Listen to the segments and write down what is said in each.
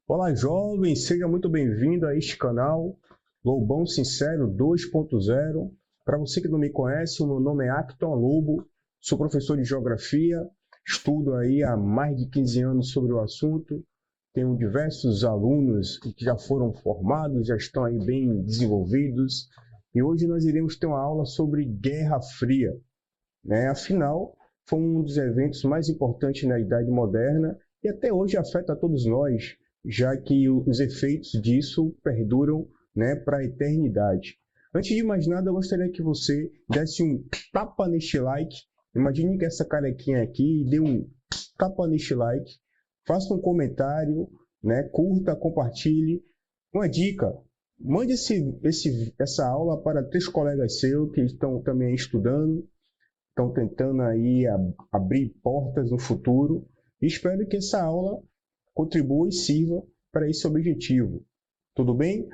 Olá, jovem, seja muito bem-vindo a este canal Lobão Sincero 2.0. Para você que não me conhece, o meu nome é Acton Lobo, sou professor de Geografia, estudo aí há mais de 15 anos sobre o assunto, tenho diversos alunos que já foram formados, já estão aí bem desenvolvidos, e hoje nós iremos ter uma aula sobre Guerra Fria, né? Afinal, foi um dos eventos mais importantes na Idade Moderna e até hoje afeta a todos nós, já que os efeitos disso perduram, né, para a eternidade. Antes de mais nada, eu gostaria que você desse um tapa neste like. Imagine que essa carequinha aqui e dê um tapa neste like. Faça um comentário, né, curta, compartilhe. Uma dica, mande essa aula para 3 colegas seus que estão também estudando, estão tentando aí abrir portas no futuro. E espero que essa aula contribua e sirva para esse objetivo. Tudo bem?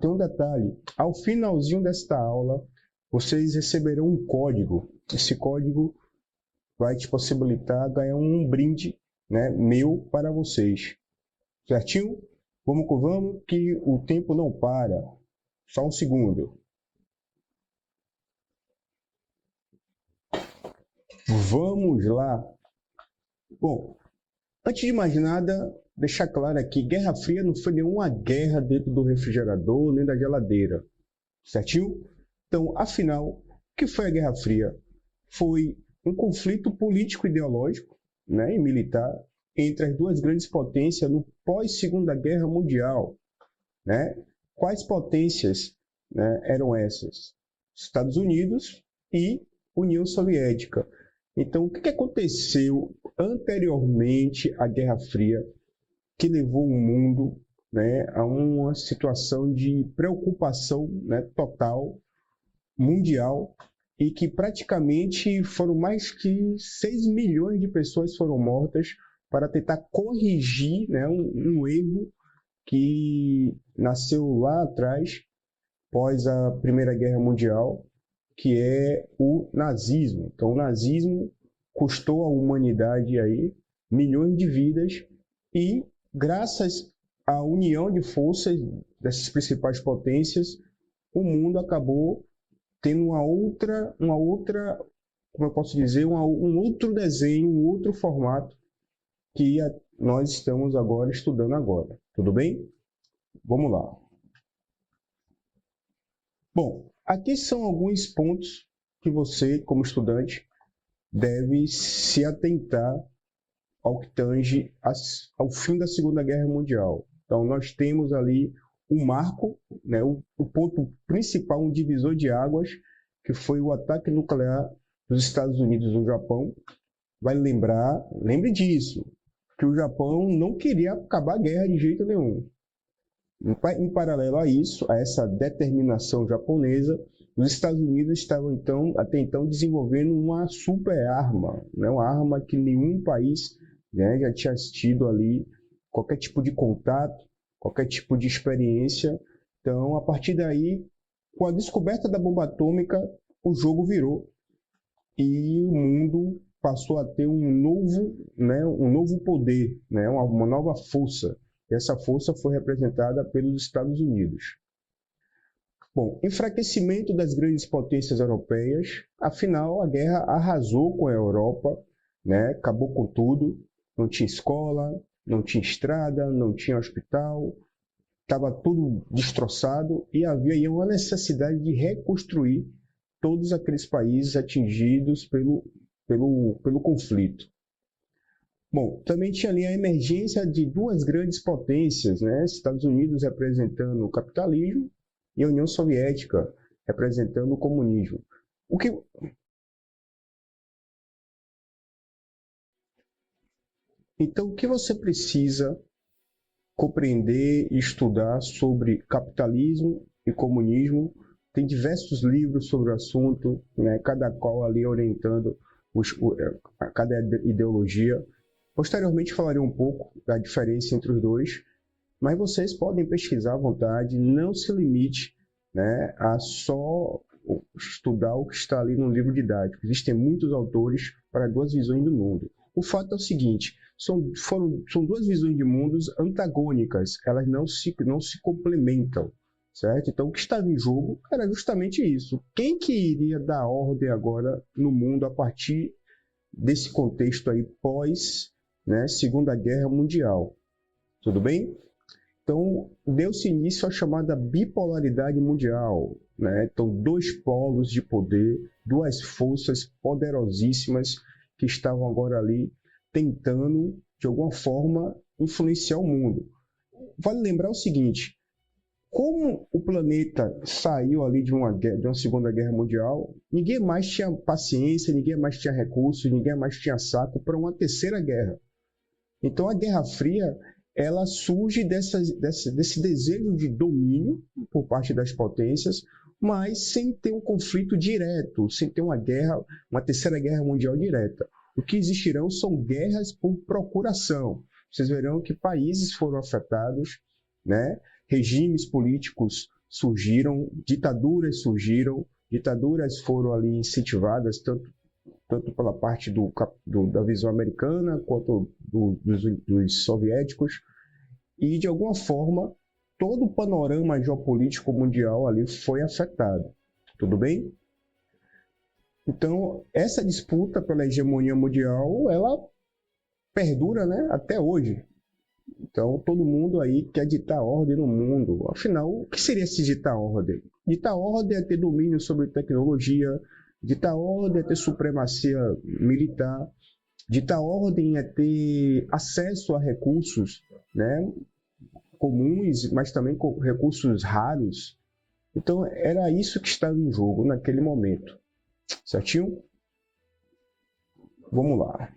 Tem um detalhe. Ao finalzinho desta aula, vocês receberão um código. Esse código vai te possibilitar ganhar um brinde, né, meu para vocês. Certinho? Vamos que vamos, que o tempo não para. Só um segundo. Vamos lá. Bom, antes de mais nada, deixar claro aqui, Guerra Fria não foi nenhuma guerra dentro do refrigerador nem da geladeira, certinho? Então, afinal, o que foi a Guerra Fria? Foi um conflito político-ideológico, né, e militar entre as duas grandes potências no pós-Segunda Guerra Mundial, né? Quais potências, né, eram essas? Estados Unidos e União Soviética. Então, o que aconteceu anteriormente à Guerra Fria que levou o mundo, né, a uma situação de preocupação, né, total, mundial, e que praticamente foram mais que 6 milhões de pessoas foram mortas para tentar corrigir, né, um erro que nasceu lá atrás, após a Primeira Guerra Mundial, que é o nazismo. Então, o nazismo custou à humanidade aí milhões de vidas e, graças à união de forças dessas principais potências, o mundo acabou tendo uma outra, como eu posso dizer, um outro desenho, um outro formato que nós estamos agora estudando agora. Tudo bem? Vamos lá. Bom, aqui são alguns pontos que você, como estudante, deve se atentar ao que tange ao fim da Segunda Guerra Mundial. Então, nós temos ali um marco, né, o ponto principal, um divisor de águas, que foi o ataque nuclear dos Estados Unidos no Japão. Lembre disso, que o Japão não queria acabar a guerra de jeito nenhum. Em paralelo a isso, a essa determinação japonesa, os Estados Unidos estavam até então desenvolvendo uma super arma, né? Uma arma que nenhum país, né, já tinha tido ali qualquer tipo de contato, qualquer tipo de experiência. Então, a partir daí, com a descoberta da bomba atômica, o jogo virou e o mundo passou a ter um novo poder, né, uma nova força. Essa força foi representada pelos Estados Unidos. Bom, enfraquecimento das grandes potências europeias. Afinal, a guerra arrasou com a Europa, né? Acabou com tudo. Não tinha escola, não tinha estrada, não tinha hospital. Estava tudo destroçado e havia aí uma necessidade de reconstruir todos aqueles países atingidos pelo conflito. Bom, também tinha ali a emergência de duas grandes potências, né? Estados Unidos representando o capitalismo e a União Soviética representando o comunismo. Então, o que você precisa compreender e estudar sobre capitalismo e comunismo? Tem diversos livros sobre o assunto, né? Cada qual ali orientando cada ideologia. Posteriormente falarei um pouco da diferença entre os dois, mas vocês podem pesquisar à vontade, não se limite, né, a só estudar o que está ali no livro didático. Existem muitos autores para duas visões do mundo. O fato é o seguinte, são duas visões de mundos antagônicas, elas não se complementam, certo? Então, o que estava em jogo era justamente isso. Quem que iria dar ordem agora no mundo a partir desse contexto aí pós, né, Segunda Guerra Mundial? Tudo bem? Então, deu-se início à chamada bipolaridade mundial, né? Então, dois polos de poder, duas forças poderosíssimas que estavam agora ali tentando, de alguma forma, influenciar o mundo. Vale lembrar o seguinte, como o planeta saiu ali de uma Segunda Guerra Mundial, ninguém mais tinha paciência, ninguém mais tinha recursos, ninguém mais tinha saco para uma terceira guerra. Então, a Guerra Fria, ela surge desse desejo de domínio por parte das potências, mas sem ter um conflito direto, sem ter uma terceira guerra mundial direta. O que existirão são guerras por procuração. Vocês verão que países foram afetados, né? Regimes políticos surgiram, ditaduras foram ali incentivadas, tanto pela parte da visão americana quanto dos soviéticos, e de alguma forma todo o panorama geopolítico mundial ali foi afetado. Tudo bem? Então, essa disputa pela hegemonia mundial, ela perdura, né, até hoje. Então, todo mundo aí quer ditar ordem no mundo. Afinal, o que seria se ditar ordem? Ditar ordem é ter domínio sobre tecnologia, ditar ordem é ter supremacia militar, ditar ordem é ter acesso a recursos, né, comuns, mas também com recursos raros. Então, era isso que estava em jogo naquele momento. Certinho? Vamos lá.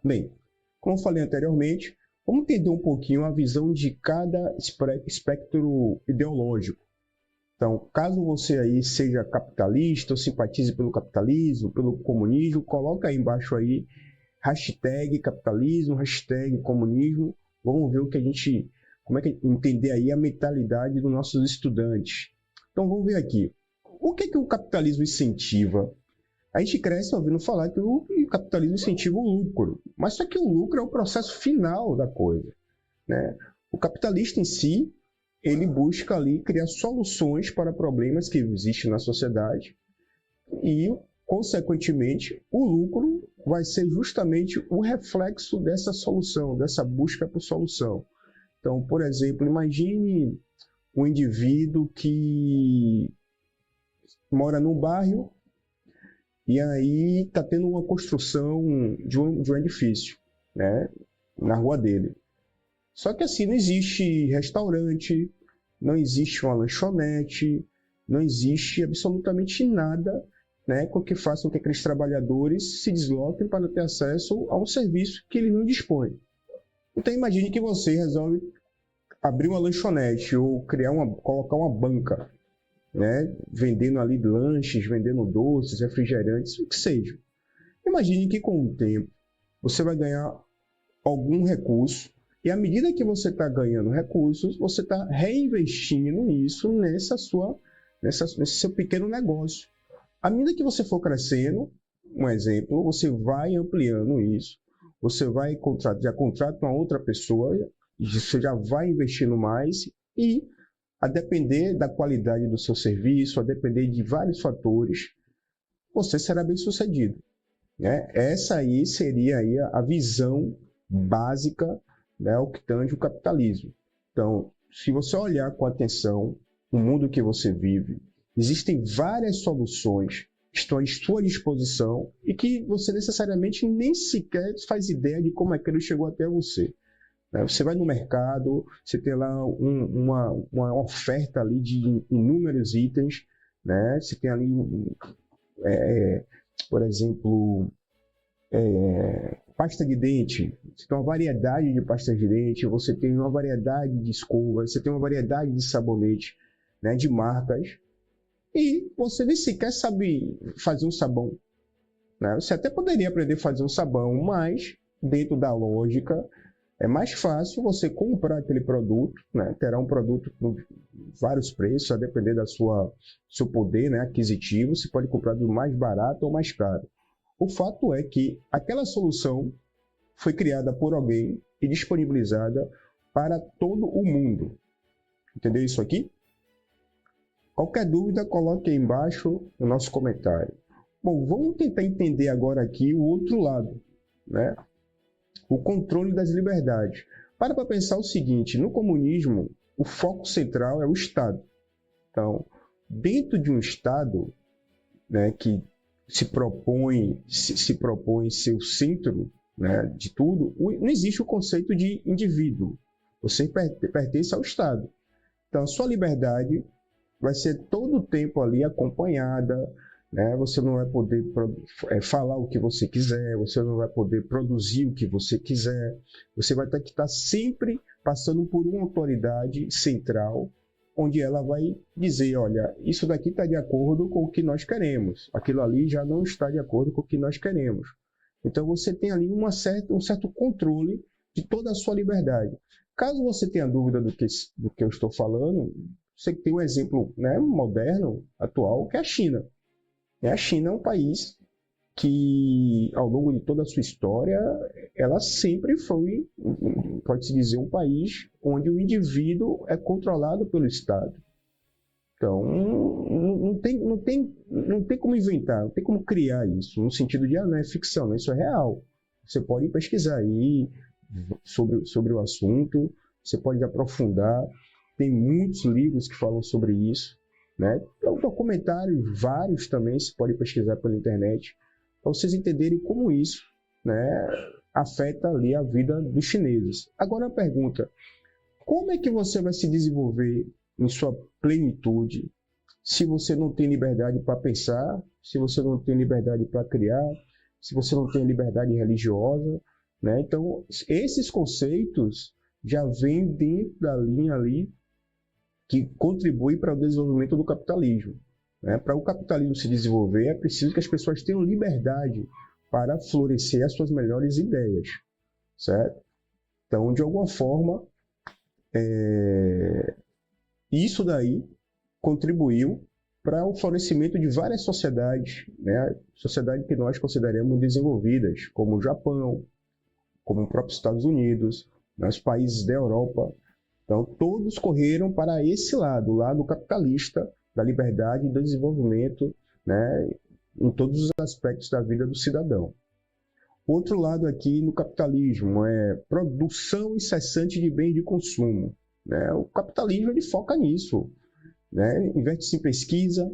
Bem, como eu falei anteriormente, vamos entender um pouquinho a visão de cada espectro ideológico. Então, caso você aí seja capitalista ou simpatize pelo capitalismo, pelo comunismo, coloca aí embaixo aí hashtag capitalismo, hashtag comunismo. Vamos ver como é que entender aí a mentalidade dos nossos estudantes. Então, vamos ver aqui. O que o capitalismo incentiva? A gente cresce ouvindo falar que o capitalismo incentiva o lucro, mas só que o lucro é o processo final da coisa, né? O capitalista em si, ele busca ali criar soluções para problemas que existem na sociedade e, consequentemente, o lucro vai ser justamente o reflexo dessa solução, dessa busca por solução. Então, por exemplo, imagine um indivíduo que mora num bairro e aí está tendo uma construção de um edifício, né, na rua dele. Só que assim, não existe restaurante, não existe uma lanchonete, não existe absolutamente nada, né, com que faça com que aqueles trabalhadores se desloquem para ter acesso a um serviço que ele não dispõe. Então imagine que você resolve abrir uma lanchonete ou colocar uma banca, né, vendendo ali lanches, vendendo doces, refrigerantes, o que seja. Imagine que com o tempo você vai ganhar algum recurso e à medida que você está ganhando recursos, você está reinvestindo isso nesse seu pequeno negócio. À medida que você for crescendo, um exemplo, você vai ampliando isso, você vai contrata uma outra pessoa, você já vai investindo mais e a depender da qualidade do seu serviço, a depender de vários fatores, você será bem sucedido, né? Essa aí seria aí a visão básica, né, o que tange o capitalismo. Então, se você olhar com atenção o mundo que você vive, existem várias soluções que estão à sua disposição e que você necessariamente nem sequer faz ideia de como aquilo chegou até você. Você vai no mercado, você tem lá uma oferta ali de inúmeros itens, né? Você tem ali, por exemplo, pasta de dente, você tem uma variedade de pastas de dente, você tem uma variedade de escovas, você tem uma variedade de sabonete, né, de marcas, e você nem sequer sabe fazer um sabão, né? Você até poderia aprender a fazer um sabão, mas dentro da lógica, é mais fácil você comprar aquele produto, né? Terá um produto com vários preços, a depender do seu poder, né, aquisitivo. Você pode comprar do mais barato ou mais caro. O fato é que aquela solução foi criada por alguém e disponibilizada para todo o mundo. Entendeu isso aqui? Qualquer dúvida, coloque aí embaixo no nosso comentário. Bom, vamos tentar entender agora aqui o outro lado, né? O controle das liberdades. Para pensar o seguinte, no comunismo, o foco central é o Estado. Então, dentro de um Estado, né, que se propõe ser o centro, né, de tudo, não existe o conceito de indivíduo. Você pertence ao Estado. Então, a sua liberdade vai ser todo o tempo ali acompanhada, né? Você não vai poder falar o que você quiser, você não vai poder produzir o que você quiser, você vai ter que estar sempre passando por uma autoridade central, onde ela vai dizer, olha, isso daqui está de acordo com o que nós queremos, aquilo ali já não está de acordo com o que nós queremos. Então você tem ali um certo controle de toda a sua liberdade. Caso você tenha dúvida do que eu estou falando, você tem um exemplo, né, moderno, atual, que é a China. A China é um país que, ao longo de toda a sua história, ela sempre foi, pode-se dizer, um país onde o indivíduo é controlado pelo Estado. Então, não tem como inventar, não tem como criar isso, no sentido de, não é ficção, não, isso é real. Você pode pesquisar aí sobre o assunto, você pode aprofundar, tem muitos livros que falam sobre isso, né? Então, documentários vários também, você pode pesquisar pela internet, para vocês entenderem como isso, né, afeta ali a vida dos chineses. Agora a pergunta, como é que você vai se desenvolver em sua plenitude se você não tem liberdade para pensar, se você não tem liberdade para criar, se você não tem liberdade religiosa, né? Então, esses conceitos já vêm dentro da linha ali que contribui para o desenvolvimento do capitalismo. Né? Para o capitalismo se desenvolver, é preciso que as pessoas tenham liberdade para florescer as suas melhores ideias, certo? Então, de alguma forma, isso daí contribuiu para o florescimento de várias sociedades, né? Sociedades que nós consideramos desenvolvidas, como o Japão, como o próprio Estados Unidos, né? Os países da Europa. Então, todos correram para esse lado, o lado capitalista, da liberdade e do desenvolvimento, né, em todos os aspectos da vida do cidadão. Outro lado aqui no capitalismo é produção incessante de bens de consumo. Né? O capitalismo ele foca nisso. Né? Investe-se em pesquisa,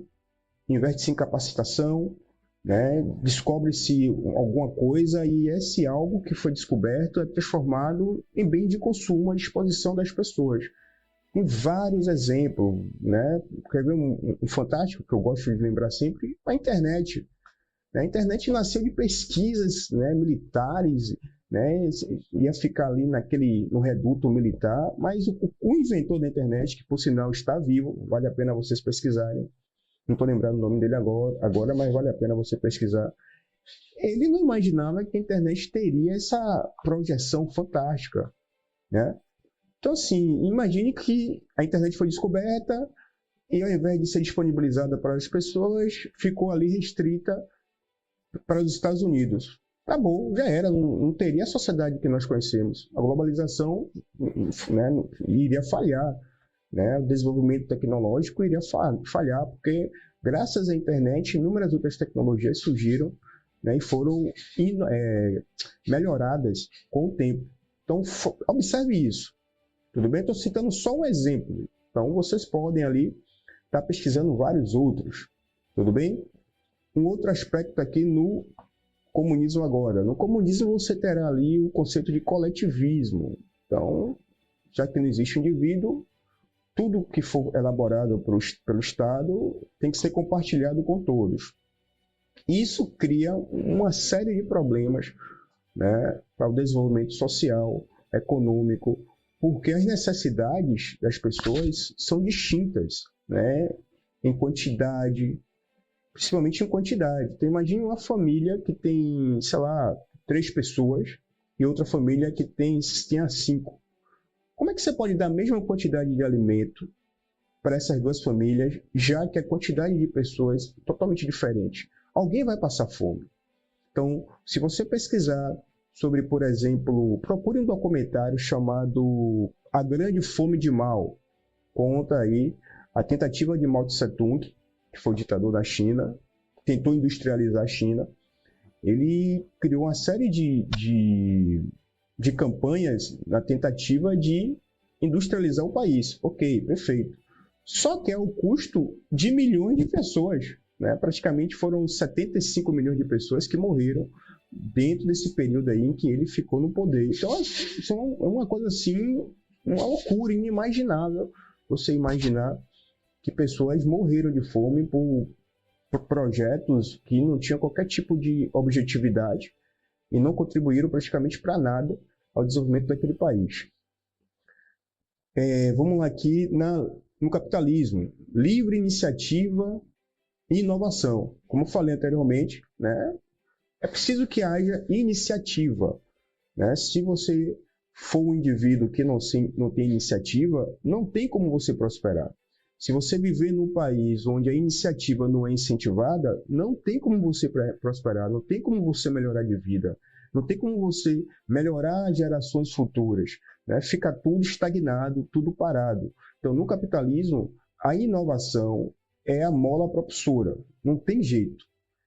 investe-se em capacitação, né? Descobre-se alguma coisa e esse algo que foi descoberto é transformado em bem de consumo à disposição das pessoas. Tem vários exemplos, né? Quer ver um fantástico que eu gosto de lembrar sempre? A internet. A internet nasceu de pesquisas, né, militares, né? Ia ficar ali no reduto militar, mas o inventor da internet, que por sinal está vivo, vale a pena vocês pesquisarem, não estou lembrando o nome dele agora, mas vale a pena você pesquisar. Ele não imaginava que a internet teria essa projeção fantástica, né? Então, assim, imagine que a internet foi descoberta e, ao invés de ser disponibilizada para as pessoas, ficou ali restrita para os Estados Unidos. Tá bom, já era, não teria a sociedade que nós conhecemos. A globalização, né, iria falhar. Né? O desenvolvimento tecnológico iria falhar, porque graças à internet, inúmeras outras tecnologias surgiram, né, e foram melhoradas com o tempo. Então, observe isso. Tudo bem? Estou citando só um exemplo. Então, vocês podem ali estar pesquisando vários outros. Tudo bem? Um outro aspecto aqui no comunismo agora. No comunismo, você terá ali o conceito de coletivismo. Então, já que não existe indivíduo, tudo que for elaborado pelo Estado tem que ser compartilhado com todos. Isso cria uma série de problemas, né, para o desenvolvimento social, econômico, porque as necessidades das pessoas são distintas, né, em quantidade, principalmente em quantidade. Então, imagine uma família que tem, sei lá, 3 pessoas e outra família que tem 5. Como é que você pode dar a mesma quantidade de alimento para essas duas famílias, já que a quantidade de pessoas é totalmente diferente? Alguém vai passar fome. Então, se você pesquisar sobre, por exemplo, procure um documentário chamado A Grande Fome de Mao. Conta aí a tentativa de Mao Tse-tung, que foi o ditador da China, tentou industrializar a China. Ele criou uma série de campanhas na tentativa de industrializar o país. Ok, perfeito. Só que é o custo de milhões de pessoas, né? Praticamente foram 75 milhões de pessoas que morreram dentro desse período aí em que ele ficou no poder. Então, isso é uma coisa assim, uma loucura inimaginável você imaginar que pessoas morreram de fome por projetos que não tinham qualquer tipo de objetividade e não contribuíram praticamente para nada ao desenvolvimento daquele país. Vamos lá aqui no capitalismo. Livre iniciativa e inovação. Como eu falei anteriormente, né, é preciso que haja iniciativa. Né? Se você for um indivíduo que não tem iniciativa, não tem como você prosperar. Se você viver num país onde a iniciativa não é incentivada, não tem como você prosperar, não tem como você melhorar de vida, não tem como você melhorar as gerações futuras. Né? Fica tudo estagnado, tudo parado. Então, no capitalismo, a inovação é a mola propulsora, não tem jeito.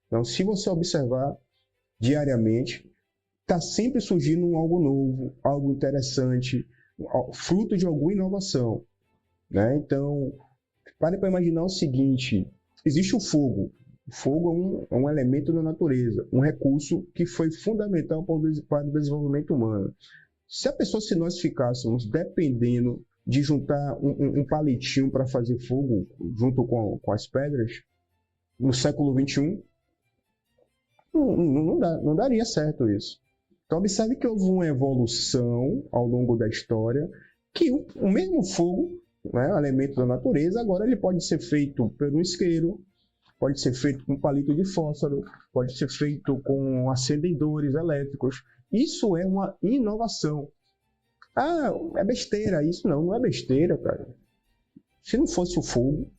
Então, se você observar diariamente, está sempre surgindo algo novo, algo interessante, fruto de alguma inovação. Né? Então, pare para imaginar o seguinte, existe o fogo. O fogo é um elemento da natureza, um recurso que foi fundamental para o desenvolvimento humano. Se nós ficássemos dependendo de juntar um palitinho para fazer fogo junto com as pedras, no século XXI, não daria certo isso. Então, observe que houve uma evolução ao longo da história, que o mesmo fogo, né, elemento da natureza, agora ele pode ser feito pelo isqueiro, pode ser feito com palito de fósforo, pode ser feito com acendedores elétricos. Isso é uma inovação. Ah, é besteira. Isso não é besteira, cara. Se não fosse o fogo,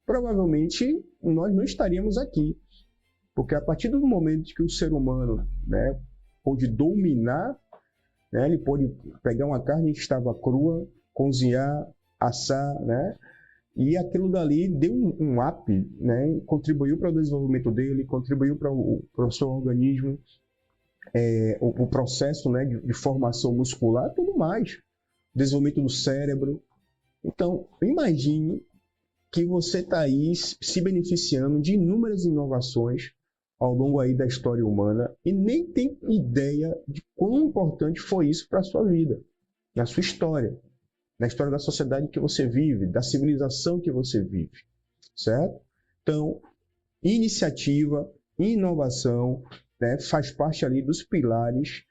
provavelmente nós não estaríamos aqui. Porque a partir do momento que o ser humano, né, pôde dominar, né, ele pôde pegar uma carne que estava crua, cozinhar, assar, né, e aquilo dali deu um up, né, contribuiu para o desenvolvimento dele, contribuiu para o seu organismo, o processo, né, de formação muscular, tudo mais, desenvolvimento do cérebro. Então, imagine que você está aí se beneficiando de inúmeras inovações ao longo aí da história humana e nem tem ideia de quão importante foi isso para a sua vida, na sua história, na história da sociedade que você vive, da civilização que você vive, certo? Então, iniciativa, inovação, né, faz parte ali dos pilares,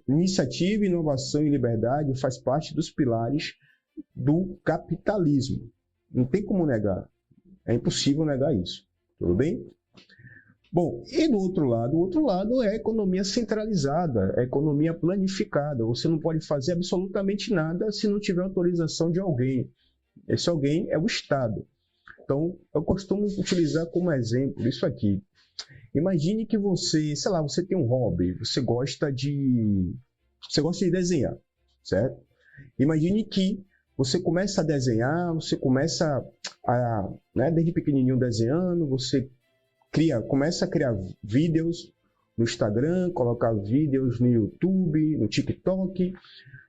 iniciativa, inovação e liberdade faz parte dos pilares do capitalismo. Não tem como negar, é impossível negar isso, tudo bem? Bom, e do outro lado é a economia centralizada, a economia planificada. Você não pode fazer absolutamente nada se não tiver autorização de alguém. Esse alguém é o Estado. Então, eu costumo utilizar como exemplo isso aqui. Imagine que você, sei lá, você tem um hobby, você gosta de desenhar, certo? Imagine que você começa a desenhar, você começa né, desde pequenininho desenhando, você começa a criar vídeos no Instagram, colocar vídeos no YouTube, no TikTok,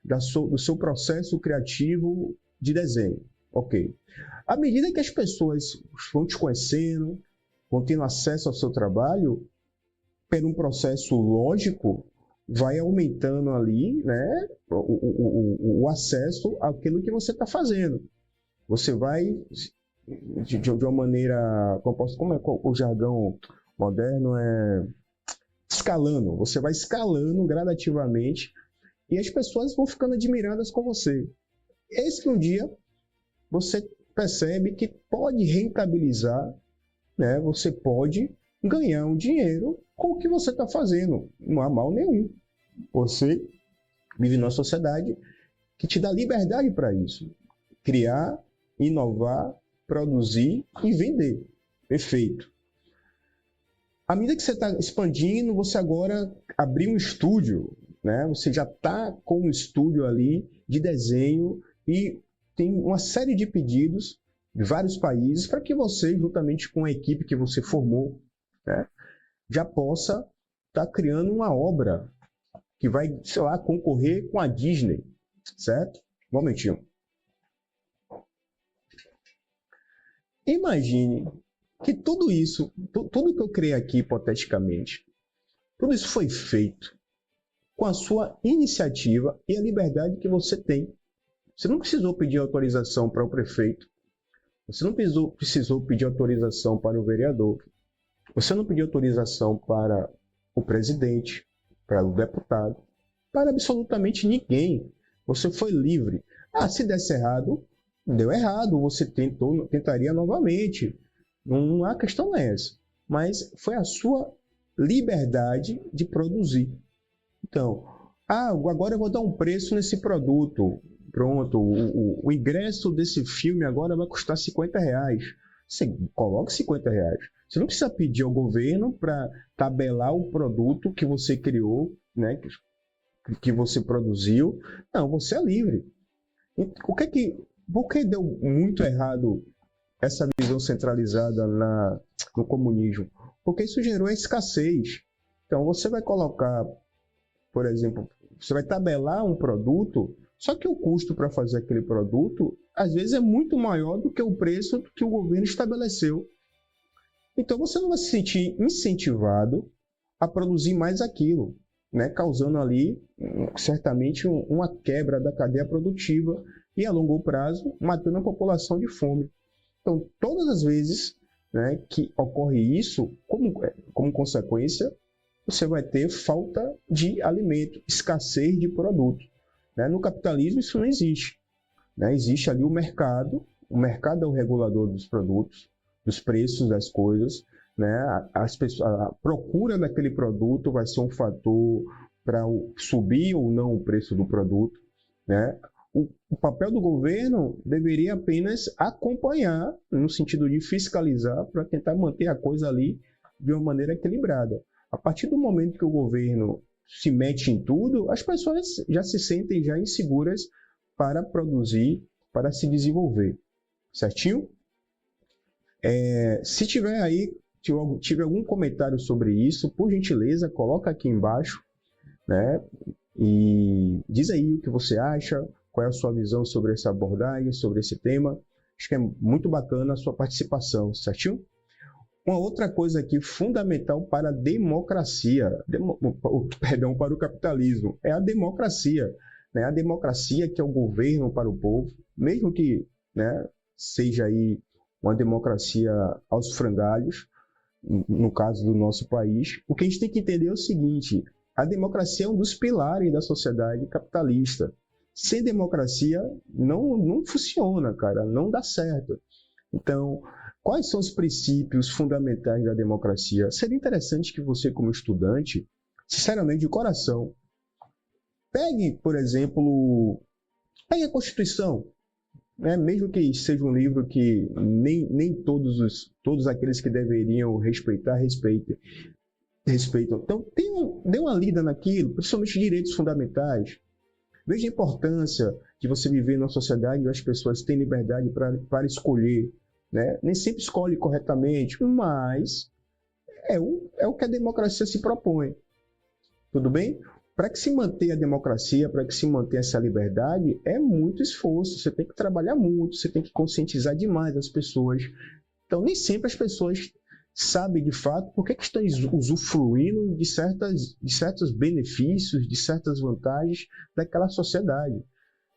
do seu processo criativo de desenho. Ok. À medida que as pessoas vão te conhecendo, vão tendo acesso ao seu trabalho, por um processo lógico, vai aumentando ali, né, o acesso àquilo que você está fazendo. Você vai, de uma maneira, como é o jargão moderno, escalando. Você vai escalando gradativamente e as pessoas vão ficando admiradas com você. Eis que um dia você percebe que pode rentabilizar, né? Você pode ganhar um dinheiro com o que você está fazendo. Não há mal nenhum. Você vive numa sociedade que te dá liberdade para isso. Criar, inovar, produzir e vender. Perfeito. À medida que você está expandindo, você agora abriu um estúdio. né? Você já está com um estúdio ali de desenho e tem uma série de pedidos de vários países para que você, juntamente com a equipe que você formou, né, já possa estar criando uma obra que vai, sei lá, concorrer com a Disney, certo? Um momentinho. Imagine que tudo isso, tudo que eu criei aqui hipoteticamente, tudo isso foi feito com a sua iniciativa e a liberdade que você tem. Você não precisou pedir autorização para o prefeito, você não precisou pedir autorização para o vereador, você não pediu autorização para o presidente, para o deputado, para absolutamente ninguém. Você foi livre. Ah, se desse errado, deu errado, você tentaria novamente. Não há questão essa. Mas foi a sua liberdade de produzir. Então, agora eu vou dar um preço nesse produto. Pronto, o ingresso desse filme agora vai custar R$50. Você coloca R$50. Você não precisa pedir ao governo para tabelar o produto que você criou, né, que você produziu. Não, você é livre. Por que deu muito errado essa visão centralizada no comunismo? Porque isso gerou a escassez. Então, você vai colocar, por exemplo, você vai tabelar um produto, só que o custo para fazer aquele produto, às vezes, é muito maior do que o preço que o governo estabeleceu. Então, você não vai se sentir incentivado a produzir mais aquilo, né? Causando ali, certamente, uma quebra da cadeia produtiva e, a longo prazo, matando a população de fome. Então, todas as vezes, né, que ocorre isso, como consequência, você vai ter falta de alimento, escassez de produto. Né? No capitalismo, isso não existe. Né? Existe ali o mercado é o regulador dos produtos, dos preços das coisas. Né? A procura daquele produto vai ser um fator para subir ou não o preço do produto. Né? O papel do governo deveria apenas acompanhar, no sentido de fiscalizar, para tentar manter a coisa ali de uma maneira equilibrada. A partir do momento que o governo se mete em tudo, as pessoas já se sentem já inseguras para produzir, para se desenvolver. Certinho? Se tiver aí, tiver algum comentário sobre isso, por gentileza, coloca aqui embaixo, né? E diz aí o que você acha, qual é a sua visão sobre essa abordagem, sobre esse tema. Acho que é muito bacana a sua participação, certinho? Uma outra coisa aqui fundamental para a democracia, perdão, para o capitalismo, é a democracia. Né? A democracia que é o governo para o povo, mesmo que, né, seja aí uma democracia aos frangalhos, no caso do nosso país, o que a gente tem que entender é o seguinte: a democracia é um dos pilares da sociedade capitalista. Sem democracia não funciona, cara, não dá certo. Então, quais são os princípios fundamentais da democracia? Seria interessante que você, como estudante, sinceramente, de coração, pegue, por exemplo, a Constituição, né? Mesmo que seja um livro que nem todos aqueles que deveriam respeitar, respeitam. Então, dê uma lida naquilo, principalmente direitos fundamentais. Veja a importância de você viver numa sociedade onde as pessoas têm liberdade para escolher. Né? Nem sempre escolhe corretamente, mas é o que a democracia se propõe. Tudo bem? Para que se manter a democracia, para que se manter essa liberdade, é muito esforço. Você tem que trabalhar muito, você tem que conscientizar demais as pessoas. Então, nem sempre as pessoas sabem de fato por que estão usufruindo de certos benefícios, de certas vantagens daquela sociedade.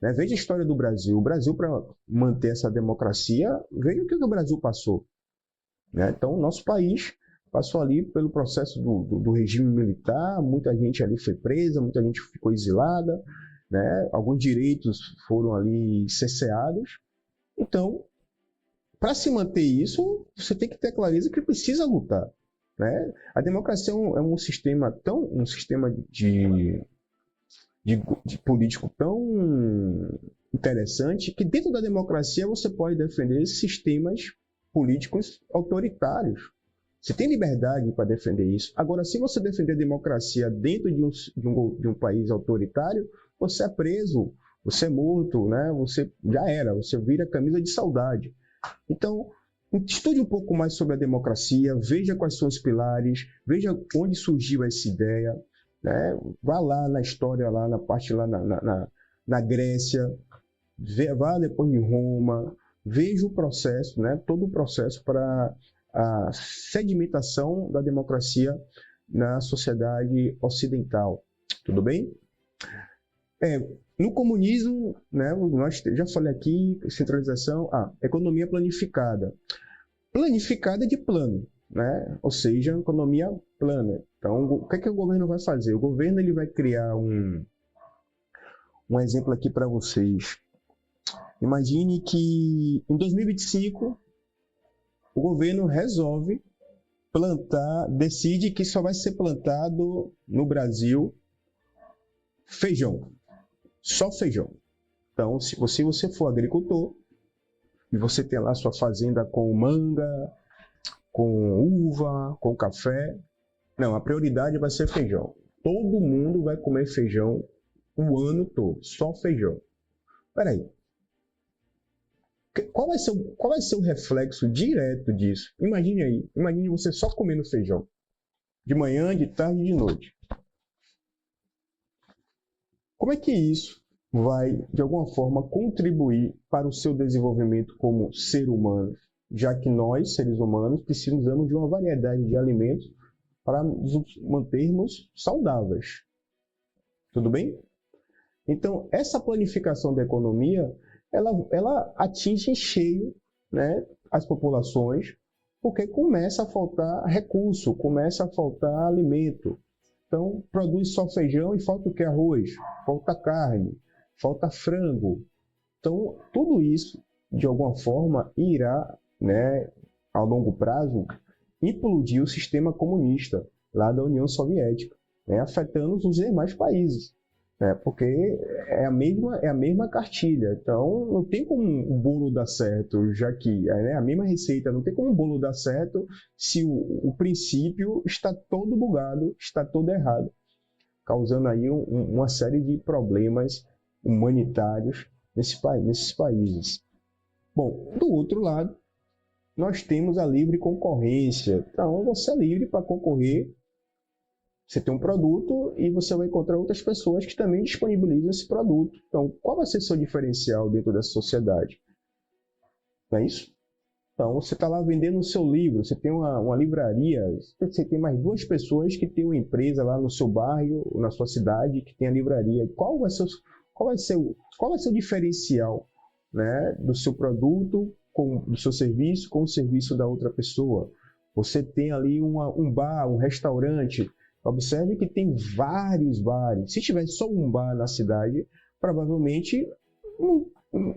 Né? Veja a história do Brasil. O Brasil, para manter essa democracia, veja o que o Brasil passou. Né? Então, o nosso país passou ali pelo processo do regime militar, muita gente ali foi presa, muita gente ficou exilada, né? Alguns direitos foram ali cerceados. Então, para se manter isso, você tem que ter clareza que precisa lutar. Né? A democracia é um sistema de político tão interessante que dentro da democracia você pode defender sistemas políticos autoritários, Você tem liberdade para defender isso. Agora, se você defender a democracia dentro de um país autoritário, você é preso, você é morto, né? Você já era, você vira camisa de saudade. Então, estude um pouco mais sobre a democracia, veja quais são os pilares, veja onde surgiu essa ideia, né? Vá lá na história, lá na parte lá na Grécia, vá depois em Roma, veja o processo, né? Todo o processo para a sedimentação da democracia na sociedade ocidental. Tudo bem? No comunismo, né, nós já falei aqui, centralização, economia planificada. Planificada de plano, né? Ou seja, economia plana. Então, o que é que o governo vai fazer? O governo ele vai criar um exemplo aqui para vocês. Imagine que em 2025 o governo resolve decide que só vai ser plantado no Brasil feijão, só feijão. Então, se você for agricultor e você tem lá sua fazenda com manga, com uva, com café, não, a prioridade vai ser feijão. Todo mundo vai comer feijão o ano todo, só feijão. Peraí. Qual vai ser o reflexo direto disso? Imagine você só comendo feijão. De manhã, de tarde e de noite. Como é que isso vai, de alguma forma, contribuir para o seu desenvolvimento como ser humano? Já que nós, seres humanos, precisamos de uma variedade de alimentos para nos mantermos saudáveis. Tudo bem? Então, essa planificação da economia ela atinge em cheio, né, as populações, porque começa a faltar recurso, começa a faltar alimento. Então, produz só feijão e falta o que? Arroz, falta carne, falta frango. Então, tudo isso, de alguma forma, irá, né, a longo prazo, implodir o sistema comunista lá da União Soviética, né, afetando os demais países. Porque é a mesma cartilha, então não tem como o bolo dar certo, já que a mesma receita, não tem como o bolo dar certo se o princípio está todo bugado, está todo errado, causando aí uma série de problemas humanitários nesses países. Bom, do outro lado, nós temos a livre concorrência, então você é livre para concorrer. Você tem um produto e você vai encontrar outras pessoas que também disponibilizam esse produto. Então, qual vai ser o seu diferencial dentro dessa sociedade? Não é isso? Então, você está lá vendendo o seu livro, você tem uma livraria, você tem mais 2 pessoas que têm uma empresa lá no seu bairro, na sua cidade, que tem a livraria. Qual vai ser o diferencial, né, do seu produto, do seu serviço, com o serviço da outra pessoa? Você tem ali um bar, um restaurante. Observe que tem vários bares. Se tivesse só um bar na cidade, provavelmente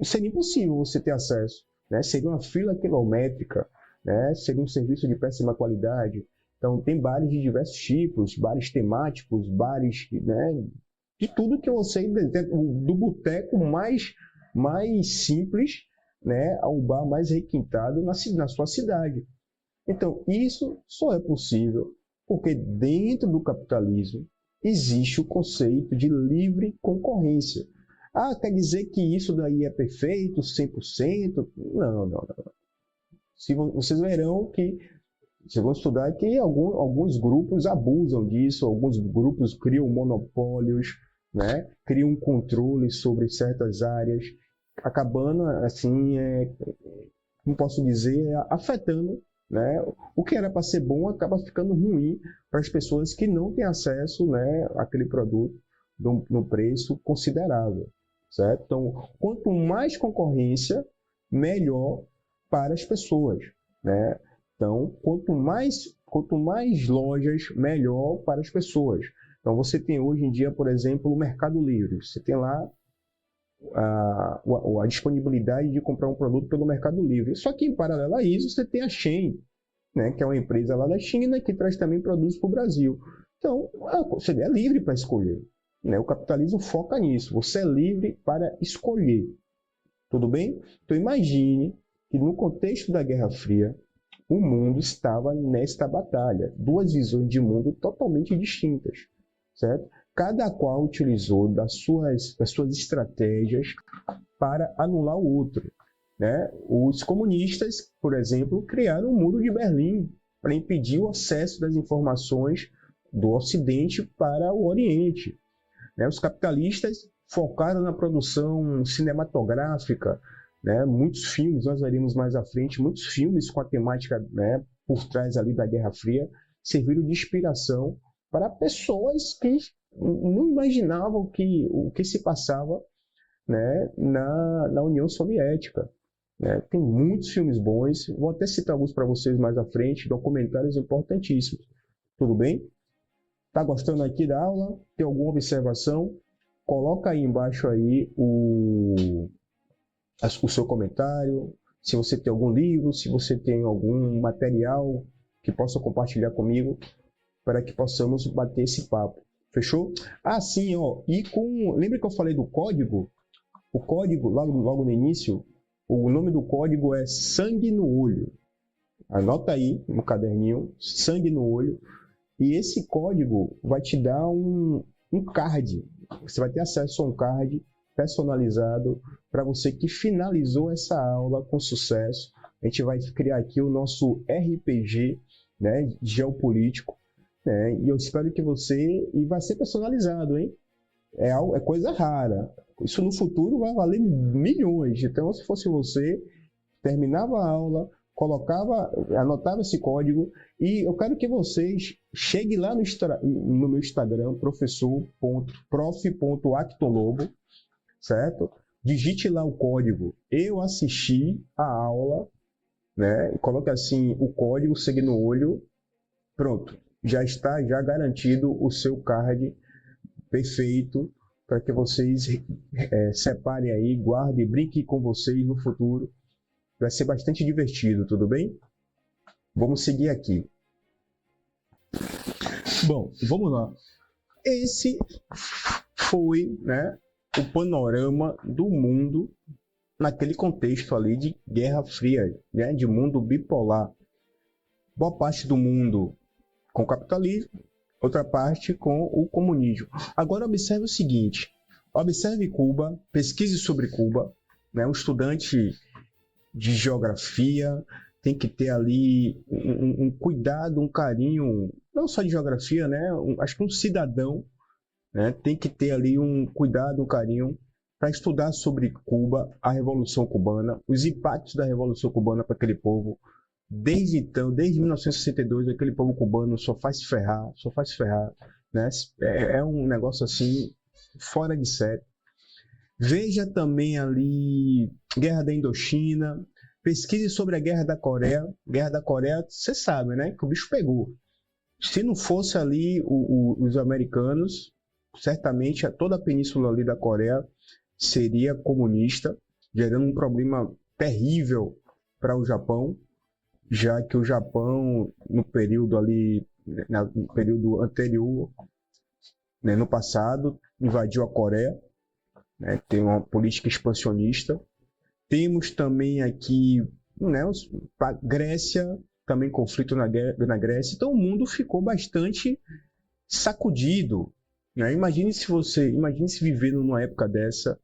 seria impossível você ter acesso, né? Seria uma fila quilométrica, né? Seria um serviço de péssima qualidade. Então, tem bares de diversos tipos, bares temáticos, bares, né, de tudo que você... Do boteco mais simples, né, ao bar mais requintado na sua cidade. Então, isso só é possível porque dentro do capitalismo existe o conceito de livre concorrência. Quer dizer que isso daí é perfeito, 100%? Não. Vocês verão que, vocês vão estudar que alguns grupos abusam disso, alguns grupos criam monopólios, né? Criam um controle sobre certas áreas, acabando, assim, como posso dizer, afetando, né? O que era para ser bom acaba ficando ruim para as pessoas que não têm acesso, né, àquele produto no preço considerável, certo? Então, quanto mais concorrência, melhor para as pessoas, né? Então, quanto mais lojas, melhor para as pessoas. Então, você tem hoje em dia, por exemplo, o Mercado Livre. Você tem lá a disponibilidade de comprar um produto pelo Mercado Livre. Só que, em paralelo a isso, você tem a Shein, né, que é uma empresa lá da China que traz também produtos para o Brasil. Então, você é livre para escolher, né? O capitalismo foca nisso. Você é livre para escolher. Tudo bem? Então, imagine que no contexto da Guerra Fria, o mundo estava nesta batalha. Duas visões de mundo totalmente distintas, certo? Cada qual utilizou das suas estratégias para anular o outro, né? Os comunistas, por exemplo, criaram o Muro de Berlim para impedir o acesso das informações do Ocidente para o Oriente, né? Os capitalistas focaram na produção cinematográfica, né? Muitos filmes, nós veremos mais à frente, muitos filmes com a temática, né, por trás ali da Guerra Fria serviram de inspiração para pessoas que não imaginavam o que se passava, né, na União Soviética. Né? Tem muitos filmes bons, vou até citar alguns para vocês mais à frente, documentários importantíssimos. Tudo bem? Tá gostando aqui da aula? Tem alguma observação? Coloca aí embaixo aí o seu comentário, se você tem algum livro, se você tem algum material que possa compartilhar comigo, para que possamos bater esse papo. Fechou? Ah, sim, ó. E lembra que eu falei do código? O código, logo no início, o nome do código é Sangue no Olho. Anota aí no caderninho, Sangue no Olho. E esse código vai te dar um card. Você vai ter acesso a um card personalizado para você que finalizou essa aula com sucesso. A gente vai criar aqui o nosso RPG, né, geopolítico, né, e eu espero que você... E vai ser personalizado, hein? É coisa rara. Isso no futuro vai valer milhões. Então, se fosse você, terminava a aula, anotava esse código, e eu quero que vocês cheguem lá no meu Instagram, prof.actolobo, certo? Digite lá o código "eu assisti a aula", né? E coloque assim o código "Sangue no Olho", pronto, já está garantido o seu card perfeito para que vocês separem aí, guardem, brinquem com vocês no futuro. Vai ser bastante divertido, tudo bem? Vamos seguir aqui. Bom, vamos lá. Esse foi, né, o panorama do mundo naquele contexto ali de Guerra Fria, né, de mundo bipolar. Boa parte do mundo com o capitalismo, outra parte com o comunismo. Agora observe o seguinte, observe Cuba, pesquise sobre Cuba, né, um estudante de geografia tem que ter ali um cuidado, um carinho, não só de geografia, né, acho que um cidadão, né, tem que ter ali um cuidado, um carinho para estudar sobre Cuba, a Revolução Cubana, os impactos da Revolução Cubana para aquele povo. Desde então, desde 1962, aquele povo cubano só faz ferrar, né? É um negócio assim, fora de série. Veja também ali Guerra da Indochina, pesquise sobre a Guerra da Coreia. Guerra da Coreia, você sabe, né, que o bicho pegou. Se não fosse ali os americanos, certamente toda a península ali da Coreia seria comunista, gerando um problema terrível para o Japão, já que o Japão, no período ali, no período anterior, né, no passado, invadiu a Coreia, né, tem uma política expansionista. Temos também aqui, né, a Grécia, também conflito na Grécia. Então o mundo ficou bastante sacudido, né? Imagine se vivendo numa época dessa,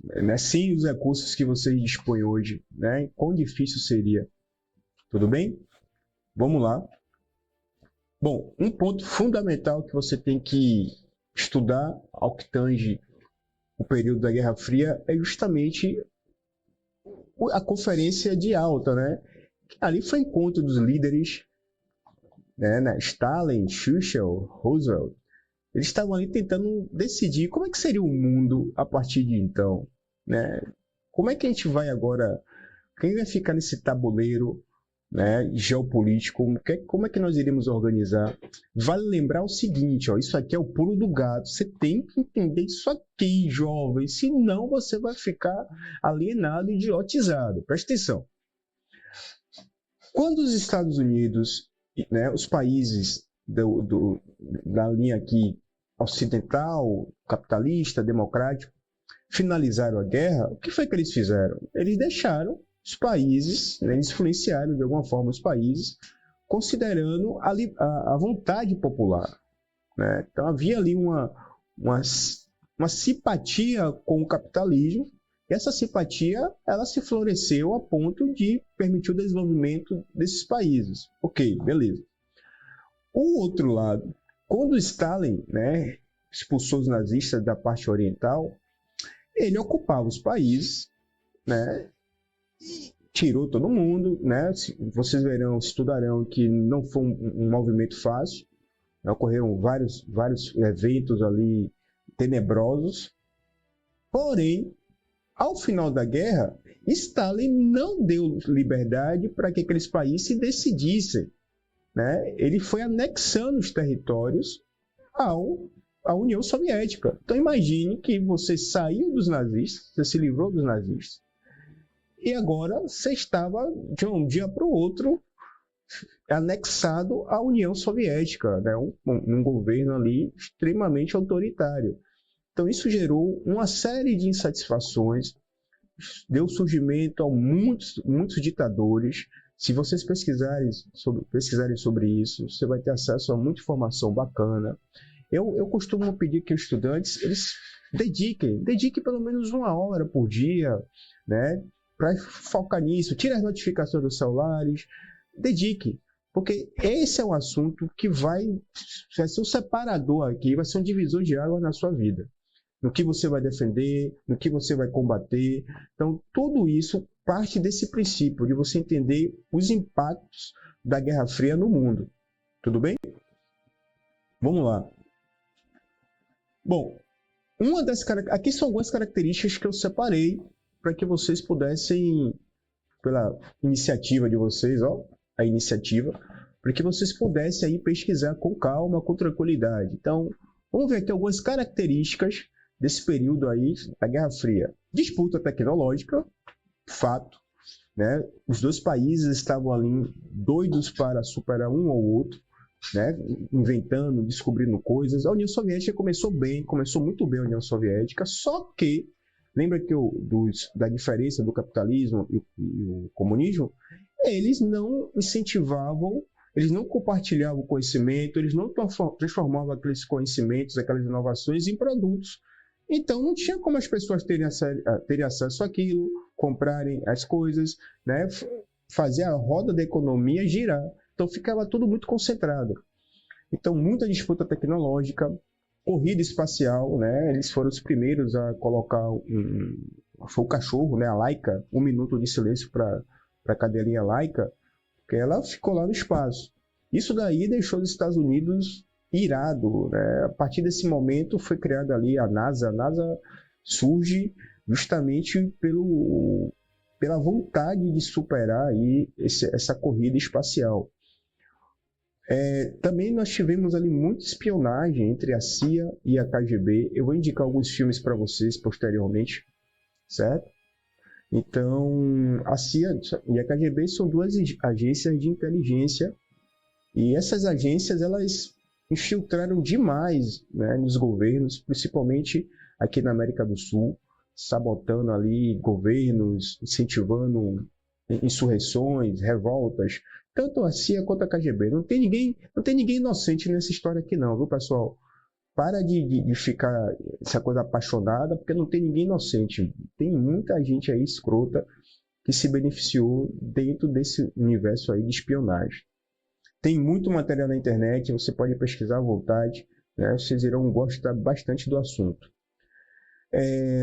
né, sem os recursos que vocês dispõem hoje, né? Quão difícil seria. Tudo bem? Vamos lá. Bom, um ponto fundamental que você tem que estudar ao que tange o período da Guerra Fria é justamente a Conferência de Alta, né? Ali foi o encontro dos líderes, né? Stalin, Churchill, Roosevelt. Eles estavam ali tentando decidir como é que seria o mundo a partir de então, né? Como é que a gente vai agora, quem vai ficar nesse tabuleiro, né, geopolítico, como é que nós iremos organizar? Vale lembrar o seguinte, ó, isso aqui é o pulo do gato, você tem que entender isso aqui, jovem, senão você vai ficar alienado e idiotizado. Presta atenção. Quando os Estados Unidos, né, os países da linha aqui ocidental, capitalista, democrático, finalizaram a guerra, o que foi que eles fizeram? Eles deixaram os países, né, eles influenciaram de alguma forma os países, considerando a vontade popular, né? Então havia ali uma simpatia com o capitalismo, e essa simpatia ela se floresceu a ponto de permitir o desenvolvimento desses países. Ok, beleza. O outro lado, quando Stalin, né, expulsou os nazistas da parte oriental, ele ocupava os países, né, tirou todo mundo, né? Vocês verão, estudarão que não foi um movimento fácil, ocorreram vários eventos ali tenebrosos, porém, ao final da guerra, Stalin não deu liberdade para que aqueles países se decidissem, né? Ele foi anexando os territórios à União Soviética. Então imagine que você saiu dos nazistas, você se livrou dos nazistas, e agora você estava, de um dia para o outro, anexado à União Soviética, né? Um governo ali extremamente autoritário. Então isso gerou uma série de insatisfações, deu surgimento a muitos ditadores. Se vocês pesquisarem sobre isso, você vai ter acesso a muita informação bacana. Eu costumo pedir que os estudantes eles dediquem pelo menos 1 hora por dia, né, para focar nisso. Tire as notificações dos celulares, dedique, porque esse é um assunto que vai ser um separador aqui, vai ser um divisor de água na sua vida. No que você vai defender, no que você vai combater. Então, tudo isso parte desse princípio de você entender os impactos da Guerra Fria no mundo. Tudo bem? Vamos lá. Bom, aqui são algumas características que eu separei para que vocês pudessem, pela iniciativa de vocês, a iniciativa, para que vocês pudessem aí pesquisar com calma, com tranquilidade. Então, vamos ver aqui algumas características desse período aí da Guerra Fria. Disputa tecnológica, fato, né? Os dois países estavam ali doidos para superar um ao outro, né? Inventando, descobrindo coisas. A União Soviética começou muito bem a União Soviética, só que, lembra que da diferença do capitalismo e o comunismo? Eles não incentivavam, eles não compartilhavam o conhecimento, eles não transformavam aqueles conhecimentos, aquelas inovações em produtos. Então não tinha como as pessoas terem acesso àquilo, comprarem as coisas, né? Fazer a roda da economia girar. Então ficava tudo muito concentrado. Então muita disputa tecnológica, corrida espacial, né? Eles foram os primeiros a colocar foi o cachorro, né? A Laika, 1 minuto de silêncio para a cadelinha Laika, porque ela ficou lá no espaço. Isso daí deixou os Estados Unidos irado, né? A partir desse momento foi criada ali a NASA. A NASA surge justamente pela vontade de superar aí essa corrida espacial. Também nós tivemos ali muita espionagem entre a CIA e a KGB. Eu vou indicar alguns filmes para vocês posteriormente, certo? Então, a CIA e a KGB são duas agências de inteligência, e essas agências elas infiltraram demais, né, nos governos, principalmente aqui na América do Sul, sabotando ali governos, incentivando insurreições, revoltas, tanto a CIA quanto a KGB. Não tem ninguém inocente nessa história aqui não, viu, pessoal? Para de ficar essa coisa apaixonada, porque não tem ninguém inocente. Tem muita gente aí escrota que se beneficiou dentro desse universo aí de espionagem. Tem muito material na internet, você pode pesquisar à vontade, né? Vocês irão gostar bastante do assunto.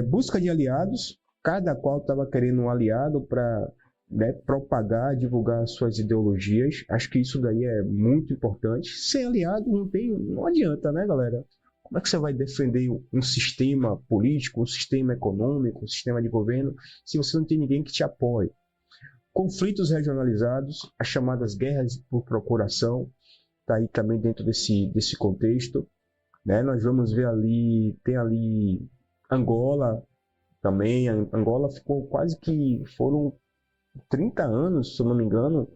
Busca de aliados, cada qual estava querendo um aliado para, né, propagar, divulgar suas ideologias. Acho que isso daí é muito importante. Sem aliado não adianta, né, galera? Como é que você vai defender um sistema político, um sistema econômico, um sistema de governo, se você não tem ninguém que te apoie? Conflitos regionalizados, as chamadas guerras por procuração, está aí também dentro desse contexto, né? Nós vamos ver tem ali Angola também. Angola ficou foram 30 anos, se eu não me engano,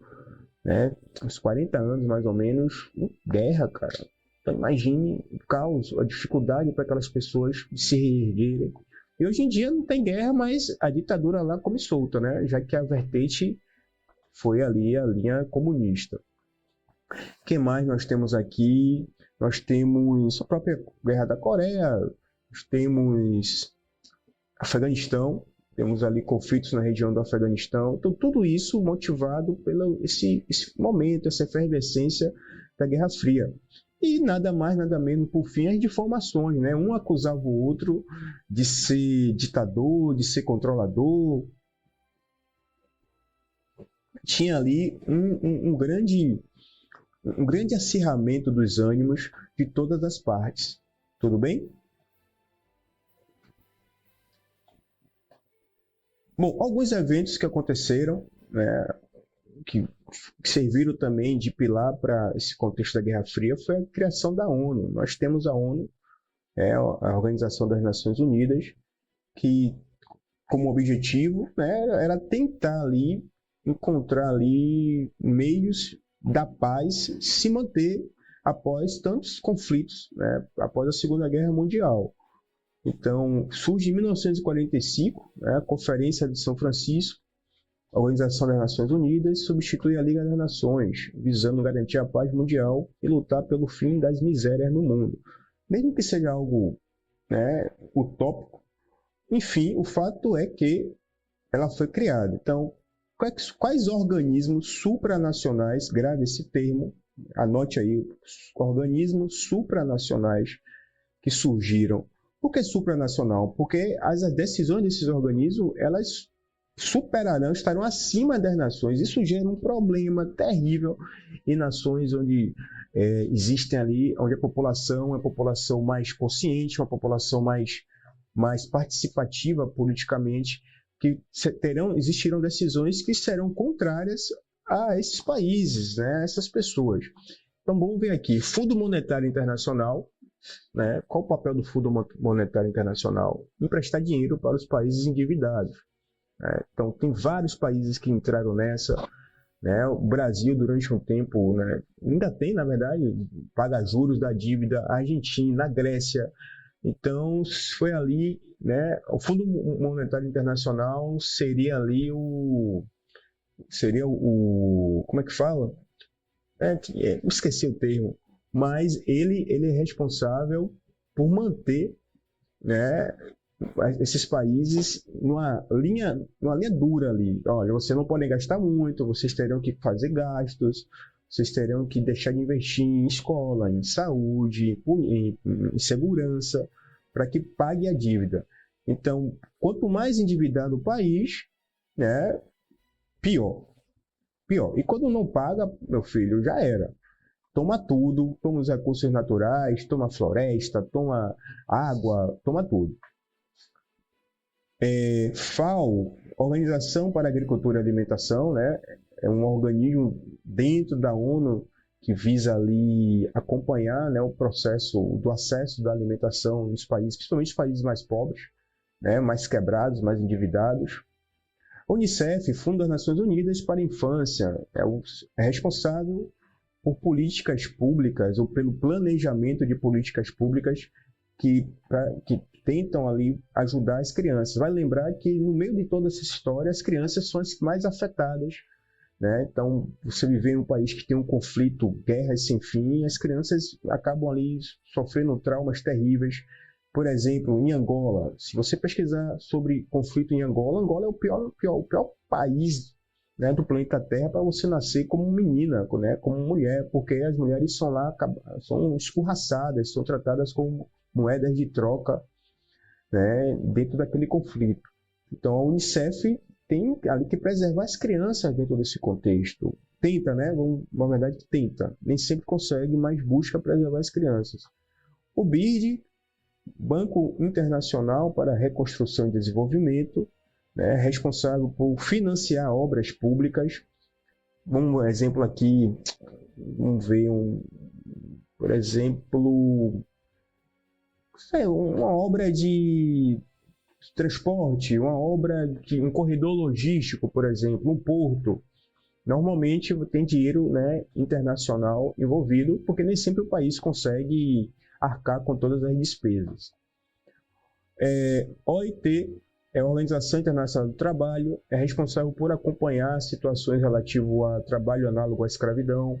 né? Uns 40 anos mais ou menos, em guerra, cara. Então imagine o caos, a dificuldade para aquelas pessoas se reerguerem, E hoje em dia não tem guerra, mas a ditadura lá come solta, né? Já que a vertente foi ali a linha comunista. O que mais nós temos aqui? Nós temos a própria Guerra da Coreia, nós temos Afeganistão, temos ali conflitos na região do Afeganistão. Então, tudo isso motivado pelo esse momento, essa efervescência da Guerra Fria. E nada mais, nada menos, por fim, as difamações, né? Um acusava o outro de ser ditador, de ser controlador. Tinha ali um grande acirramento dos ânimos de todas as partes. Tudo bem? Bom, alguns eventos que aconteceram, né, que serviram também de pilar para esse contexto da Guerra Fria, foi a criação da ONU. Nós temos a ONU, a Organização das Nações Unidas, que como objetivo, né, era tentar ali encontrar ali meios da paz se manter após tantos conflitos, né, após a Segunda Guerra Mundial. Então, surge em 1945, né, a Conferência de São Francisco, a Organização das Nações Unidas substitui a Liga das Nações, visando garantir a paz mundial e lutar pelo fim das misérias no mundo. Mesmo que seja algo, né, utópico, enfim, o fato é que ela foi criada. Então, quais organismos supranacionais, grave esse termo, anote aí, organismos supranacionais que surgiram. Por que supranacional? Porque as decisões desses organismos, elas superarão, estarão acima das nações. Isso gera um problema terrível em nações onde existem ali, onde a população é uma população mais consciente, uma população mais participativa politicamente, que existirão decisões que serão contrárias a esses países, né, a essas pessoas. Então vamos ver aqui, Fundo Monetário Internacional, né? Qual o papel do Fundo Monetário Internacional? Emprestar dinheiro para os países endividados. Né? Então, tem vários países que entraram nessa. Né? O Brasil, durante um tempo, né, ainda tem, na verdade, paga juros da dívida. A Argentina, a Grécia. Então, foi ali, né, o Fundo Monetário Internacional seria ali como é que fala? Esqueci o termo. Mas ele é responsável por manter, né, esses países numa linha dura ali. Olha, você não pode gastar muito, vocês terão que fazer gastos, vocês terão que deixar de investir em escola, em saúde, em segurança, para que pague a dívida. Então, quanto mais endividado o país, né, pior. E quando não paga, meu filho, já era. Toma tudo, toma os recursos naturais, toma floresta, toma água, toma tudo. FAO, Organização para a Agricultura e Alimentação, né, é um organismo dentro da ONU que visa ali acompanhar, né, o processo do acesso da alimentação nos países, principalmente os países mais pobres, né, mais quebrados, mais endividados. Unicef, Fundo das Nações Unidas para a Infância, é responsável por políticas públicas ou pelo planejamento de políticas públicas que tentam ali ajudar as crianças. Vai lembrar que no meio de toda essa história as crianças são as mais afetadas, né? Então, você viver em um país que tem um conflito, guerras sem fim, as crianças acabam ali sofrendo traumas terríveis. Por exemplo, em Angola, se você pesquisar sobre conflito em Angola, Angola é o pior país, né, do planeta Terra para você nascer como menina, né, como mulher, porque as mulheres são lá, são escorraçadas, são tratadas como moedas de troca, né, dentro daquele conflito. Então a Unicef tem ali que preservar as crianças dentro desse contexto. Tenta, né, na verdade tenta, nem sempre consegue, mas busca preservar as crianças. O BID, Banco Internacional para a Reconstrução e Desenvolvimento, né, responsável por financiar obras públicas. Um exemplo aqui, vamos ver, por exemplo, uma obra de transporte, uma obra de um corredor logístico, por exemplo, um porto. Normalmente tem dinheiro, né, internacional envolvido, porque nem sempre o país consegue arcar com todas as despesas. OIT é a Organização Internacional do Trabalho, é responsável por acompanhar situações relativas a trabalho análogo à escravidão,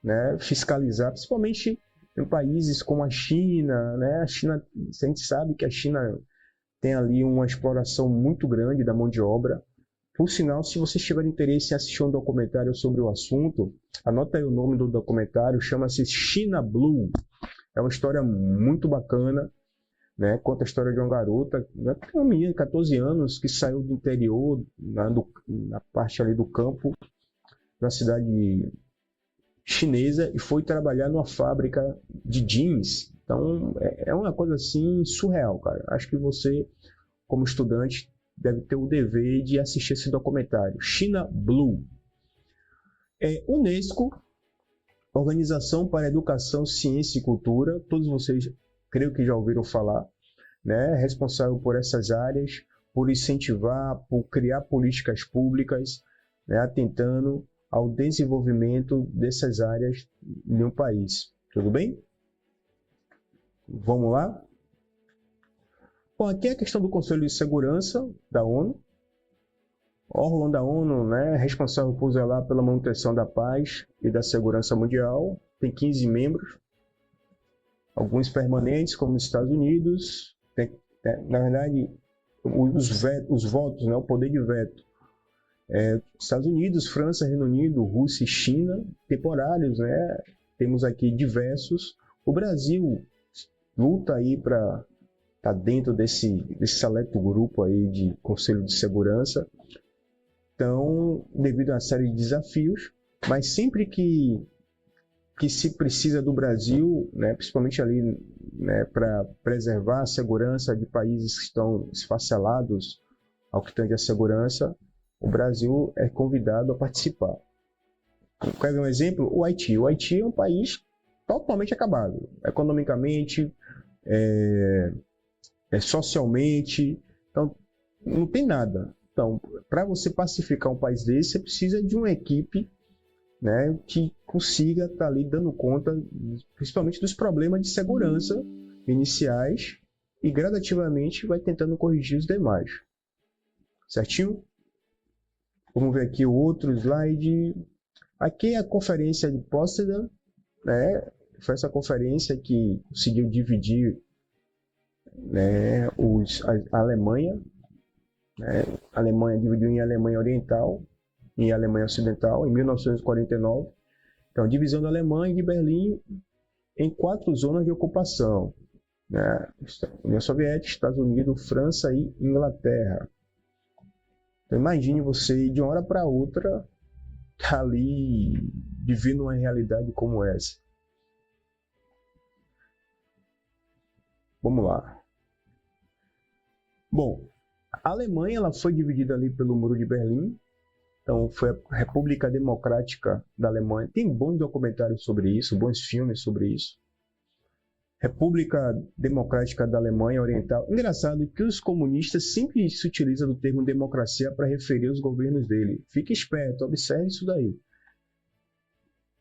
né, fiscalizar, principalmente em países como a China, né? A China, a gente sabe que a China tem ali uma exploração muito grande da mão de obra. Por sinal, se vocês tiverem interesse em assistir um documentário sobre o assunto, anota aí o nome do documentário, chama-se China Blue. É uma história muito bacana, né? Conta a história de uma garota, né? Uma menina de 14 anos que saiu do interior, na parte ali do campo, da cidade chinesa, e foi trabalhar numa fábrica de jeans. Então, é uma coisa assim surreal, cara. Acho que você, como estudante, deve ter o dever de assistir esse documentário. China Blue. Unesco, Organização para a Educação, Ciência e Cultura. Todos vocês, creio que já ouviram falar, né? Responsável por essas áreas, por incentivar, por criar políticas públicas, né? Atentando ao desenvolvimento dessas áreas em um país. Tudo bem? Vamos lá? Bom, aqui é a questão do Conselho de Segurança da ONU. O órgão da ONU, né, responsável por zelar pela manutenção da paz e da segurança mundial. Tem 15 membros, alguns permanentes, como os Estados Unidos. Na verdade, os votos, né, o poder de veto. Estados Unidos, França, Reino Unido, Rússia e China, temporários, né? Temos aqui diversos. O Brasil luta aí para estar dentro desse seleto grupo aí de Conselho de Segurança. Então, devido a uma série de desafios, mas sempre que se precisa do Brasil, né, principalmente ali, né, para preservar a segurança de países que estão esfacelados ao que tange a segurança, o Brasil é convidado a participar. Quer ver um exemplo? O Haiti. O Haiti é um país totalmente acabado, economicamente, socialmente, então não tem nada. Então, para você pacificar um país desse, você precisa de uma equipe, né, que consiga estar ali dando conta, principalmente dos problemas de segurança iniciais, e gradativamente vai tentando corrigir os demais. Certinho? Vamos ver aqui o outro slide. Aqui é a conferência de Potsdam, né? Foi essa conferência que conseguiu dividir, né, a Alemanha. Né? A Alemanha dividiu em Alemanha Oriental e Alemanha Ocidental em 1949. Então, divisão da Alemanha e de Berlim em 4 zonas de ocupação, né? União Soviética, Estados Unidos, França e Inglaterra. Então, imagine você, de uma hora para outra, tá ali vivendo uma realidade como essa. Vamos lá. Bom, a Alemanha ela foi dividida ali pelo Muro de Berlim. Então, foi a República Democrática da Alemanha. Tem bons documentários sobre isso, bons filmes sobre isso. República Democrática da Alemanha Oriental. Engraçado que os comunistas sempre se utilizam do termo democracia para referir os governos dele. Fique esperto, observe isso daí.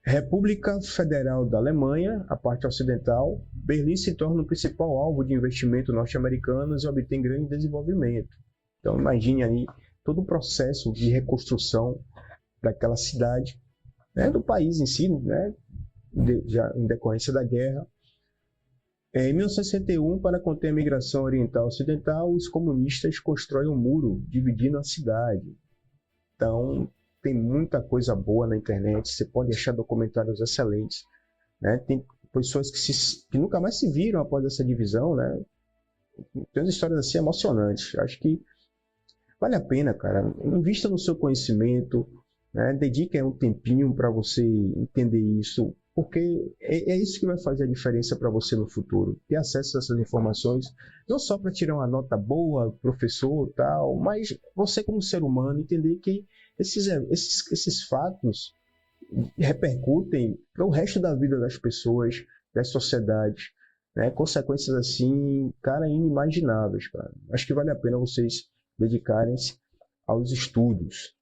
República Federal da Alemanha, a parte ocidental. Berlim se torna o principal alvo de investimento norte-americanos e obtém grande desenvolvimento. Então, imagine aí todo o processo de reconstrução daquela cidade, né, do país em si, né, já em decorrência da guerra. Em 1961, para conter a migração oriental-ocidental, os comunistas constroem um muro dividindo a cidade. Então, tem muita coisa boa na internet, você pode achar documentários excelentes, né? Tem pessoas que nunca mais se viram após essa divisão, né? Tem umas histórias assim emocionantes. Acho que vale a pena, cara. Invista no seu conhecimento, né? Dedique um tempinho para você entender isso, porque é isso que vai fazer a diferença para você no futuro. Ter acesso a essas informações, não só para tirar uma nota boa, professor, tal, mas você como ser humano entender que esses fatos repercutem para o resto da vida das pessoas, das sociedades, né? Consequências assim, cara, inimagináveis, cara. Acho que vale a pena vocês dedicarem-se aos estudos.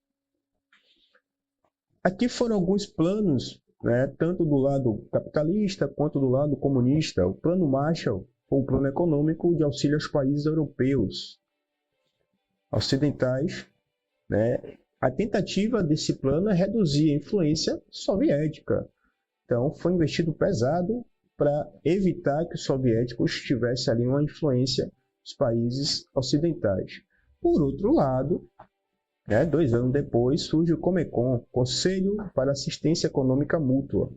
Aqui foram alguns planos, né, tanto do lado capitalista quanto do lado comunista. O Plano Marshall o plano econômico de auxílio aos países europeus ocidentais, né? A tentativa desse plano é reduzir a influência soviética. Então, foi investido pesado para evitar que os soviéticos tivessem ali uma influência nos países ocidentais. Por outro lado, 2 anos depois, surge o Comecon, Conselho para Assistência Econômica Mútua.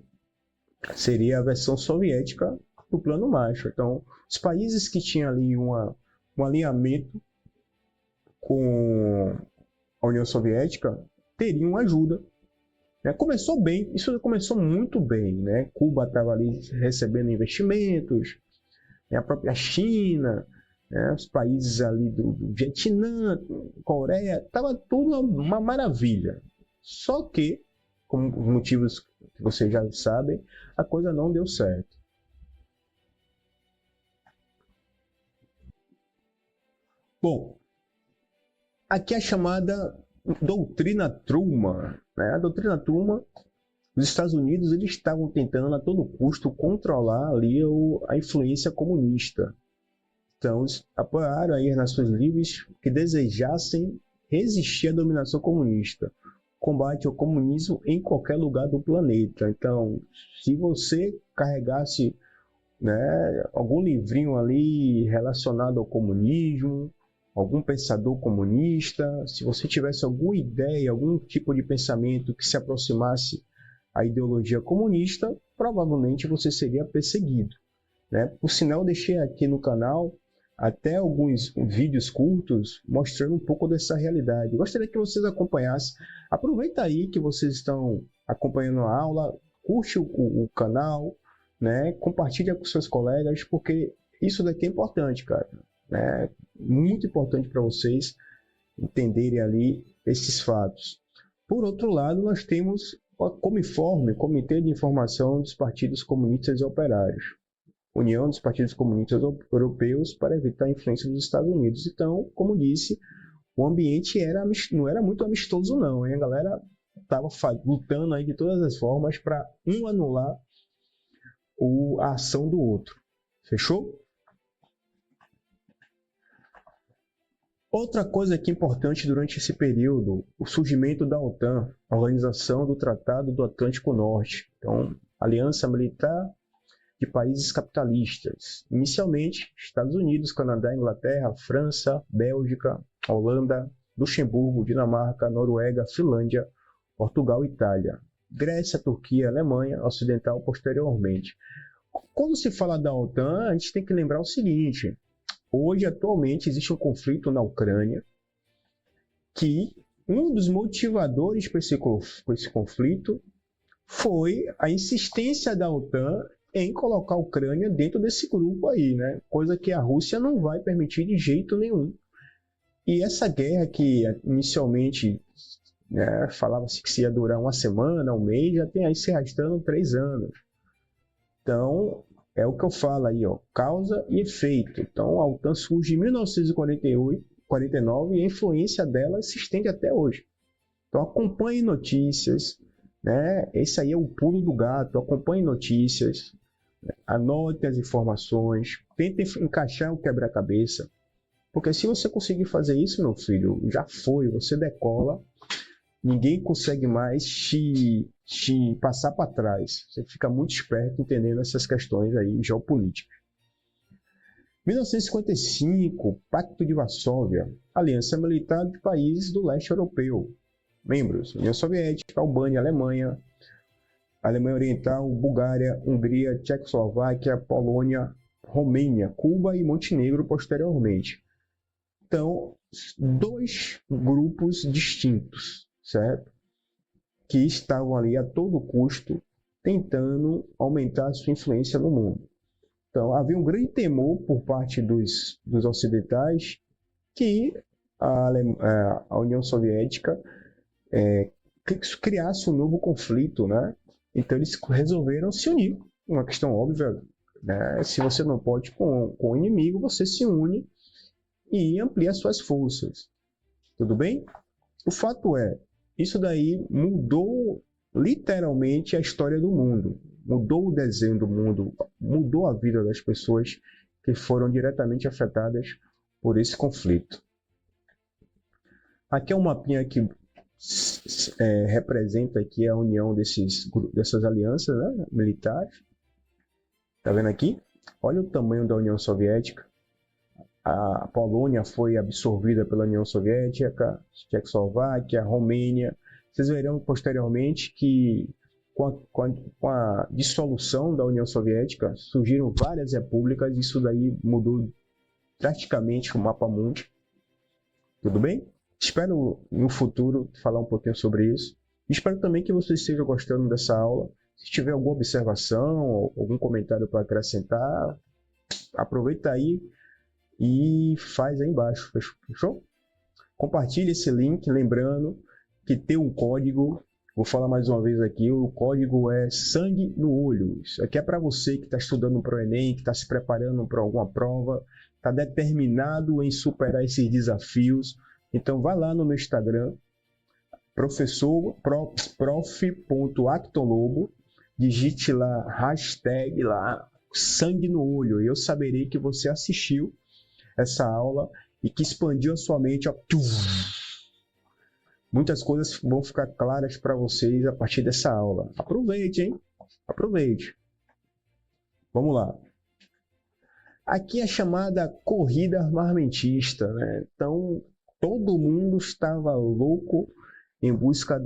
Seria a versão soviética do Plano Marshall. Então, os países que tinham ali um alinhamento com a União Soviética teriam ajuda. Começou bem, isso começou muito bem, né? Cuba estava ali recebendo investimentos, a própria China, os países ali do Vietnã, Coreia, estava tudo uma maravilha. Só que, como os motivos que vocês já sabem, a coisa não deu certo. Bom, aqui é a chamada doutrina Truman. A doutrina Truman, os Estados Unidos eles estavam tentando a todo custo controlar ali a influência comunista. Então, eles apoiaram aí as nações livres que desejassem resistir à dominação comunista. Combate ao comunismo em qualquer lugar do planeta. Então, se você carregasse algum livrinho ali relacionado ao comunismo, algum pensador comunista, se você tivesse alguma ideia, algum tipo de pensamento que se aproximasse à ideologia comunista, provavelmente você seria perseguido. Por sinal, eu deixei aqui no canal até alguns vídeos curtos mostrando um pouco dessa realidade. Gostaria que vocês acompanhassem. Aproveita aí que vocês estão acompanhando a aula, curte o canal, compartilha com seus colegas, porque isso daqui é importante, cara. Muito importante para vocês entenderem ali esses fatos. Por outro lado, nós temos o Comiforme, Comitê de Informação dos Partidos Comunistas e Operários, União dos Partidos Comunistas Europeus para evitar a influência dos Estados Unidos. Então, como disse, o ambiente não era muito amistoso não, hein? A galera estava lutando aí de todas as formas para um anular a ação do outro. Fechou? Outra coisa que é importante durante esse período, o surgimento da OTAN, a Organização do Tratado do Atlântico Norte. Então, aliança militar de países capitalistas. Inicialmente, Estados Unidos, Canadá, Inglaterra, França, Bélgica, Holanda, Luxemburgo, Dinamarca, Noruega, Finlândia, Portugal e Itália. Grécia, Turquia, Alemanha Ocidental posteriormente. Quando se fala da OTAN, a gente tem que lembrar o seguinte: hoje, atualmente, existe um conflito na Ucrânia que um dos motivadores para esse conflito foi a insistência da OTAN em colocar a Ucrânia dentro desse grupo aí, coisa que a Rússia não vai permitir de jeito nenhum. E essa guerra que inicialmente falava-se que ia durar uma semana, um mês, já tem aí se arrastando 3 anos. Então, é o que eu falo aí, causa e efeito. Então, a OTAN surge em 1949 e a influência dela se estende até hoje. Então, acompanhe notícias, esse aí é o pulo do gato, acompanhe notícias, anote as informações, tente encaixar o quebra-cabeça, porque se você conseguir fazer isso, meu filho, já foi, você decola, ninguém consegue mais te passar para trás. Você fica muito esperto entendendo essas questões aí geopolíticas. 1955, Pacto de Varsóvia, aliança militar de países do leste europeu. Membros: União Soviética, Albânia, Alemanha Oriental, Bulgária, Hungria, Tchecoslováquia, Polônia, Romênia, Cuba e Montenegro posteriormente. Então, 2 grupos distintos, certo? Que estavam ali a todo custo tentando aumentar a sua influência no mundo. Então, havia um grande temor por parte dos ocidentais que a União Soviética criasse um novo conflito, Então, eles resolveram se unir. Uma questão óbvia, se você não pode com o inimigo, você se une e amplia suas forças. Tudo bem? O fato é, isso daí mudou literalmente a história do mundo. Mudou o desenho do mundo, mudou a vida das pessoas que foram diretamente afetadas por esse conflito. Aqui é um mapinha que representa aqui a união dessas alianças, né, militares. Tá vendo aqui? Olha o tamanho da União Soviética. A Polônia foi absorvida pela União Soviética, a Tchecoslováquia, a Romênia. Vocês verão posteriormente que com a dissolução da União Soviética surgiram várias repúblicas e isso daí mudou drasticamente o mapa mundi. Tudo bem? Espero no futuro falar um pouquinho sobre isso. Espero também que vocês estejam gostando dessa aula. Se tiver alguma observação ou algum comentário para acrescentar, aproveita aí e faz aí embaixo, fechou? Compartilhe esse link, lembrando que tem um código, vou falar mais uma vez aqui, o código é sangue no olho. Isso aqui é para você que está estudando para o Enem, que está se preparando para alguma prova, está determinado em superar esses desafios. Então vai lá no meu Instagram, prof.actonlobo, digite lá, hashtag lá, sangue no olho, e eu saberei que você assistiu essa aula e que expandiu a sua mente. Ó, muitas coisas vão ficar claras para vocês a partir dessa aula. Aproveite, hein? Aproveite. Vamos lá. Aqui é a chamada corrida armamentista, né? Então, todo mundo estava louco em busca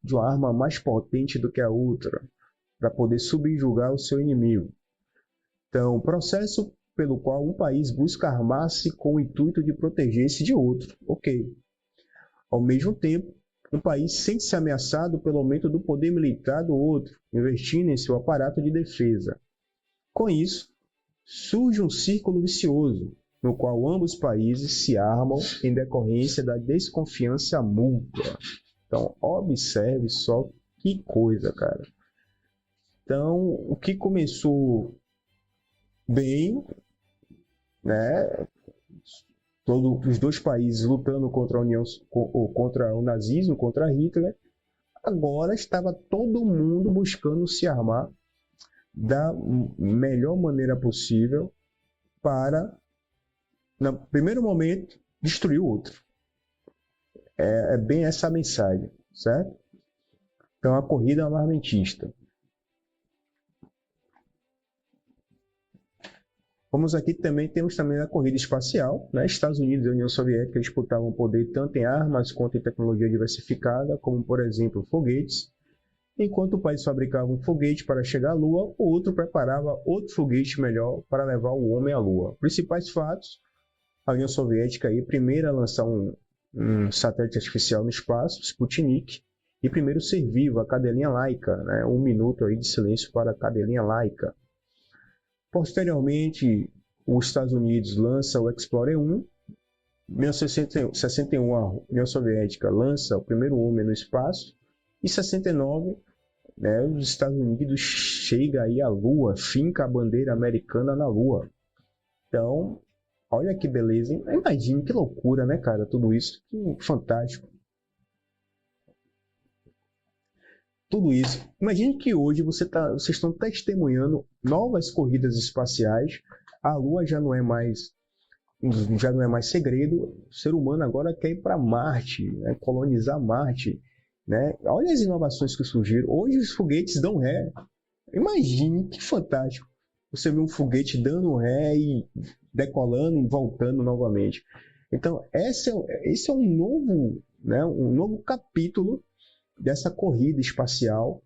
de uma arma mais potente do que a outra, para poder subjugar o seu inimigo. Então, o processo pelo qual um país busca armar-se com o intuito de proteger-se de outro. Ok. Ao mesmo tempo, um país sente-se ameaçado pelo aumento do poder militar do outro, investindo em seu aparato de defesa. Com isso, surge um círculo vicioso, no qual ambos os países se armam em decorrência da desconfiança mútua. Então, observe só que coisa, cara. Então, o que começou bem, né? Os dois países lutando contra a União, contra o nazismo, contra Hitler. Agora estava todo mundo buscando se armar da melhor maneira possível para, no primeiro momento, destruir o outro. É bem essa a mensagem, certo? Então, a corrida armamentista. Temos também a corrida espacial, né? Estados Unidos e a União Soviética disputavam poder tanto em armas quanto em tecnologia diversificada, como, por exemplo, foguetes. Enquanto o país fabricava um foguete para chegar à Lua, o outro preparava outro foguete melhor para levar o homem à Lua. Principais fatos: a União Soviética aí, primeira a lançar um satélite artificial no espaço, Sputnik, e primeiro ser vivo, a cadelinha Laika, né? 1 minuto aí de silêncio para a cadelinha Laika. Posteriormente, os Estados Unidos lança o Explorer 1. Em 1961, a União Soviética lança o primeiro homem no espaço. Em 69, né, os Estados Unidos chega aí à Lua, finca a bandeira americana na Lua. Então, olha que beleza, hein? Imagine que loucura, né, cara? Tudo isso, que fantástico. Tudo isso. Imagine que hoje vocês estão testemunhando novas corridas espaciais. A Lua já não é mais segredo. O ser humano agora quer ir para Marte, né? Colonizar Marte, né? Olha as inovações que surgiram. Hoje os foguetes dão ré. Imagine que fantástico. Você vê um foguete dando ré e decolando e voltando novamente. Então, esse é um novo, né? Um novo capítulo dessa corrida espacial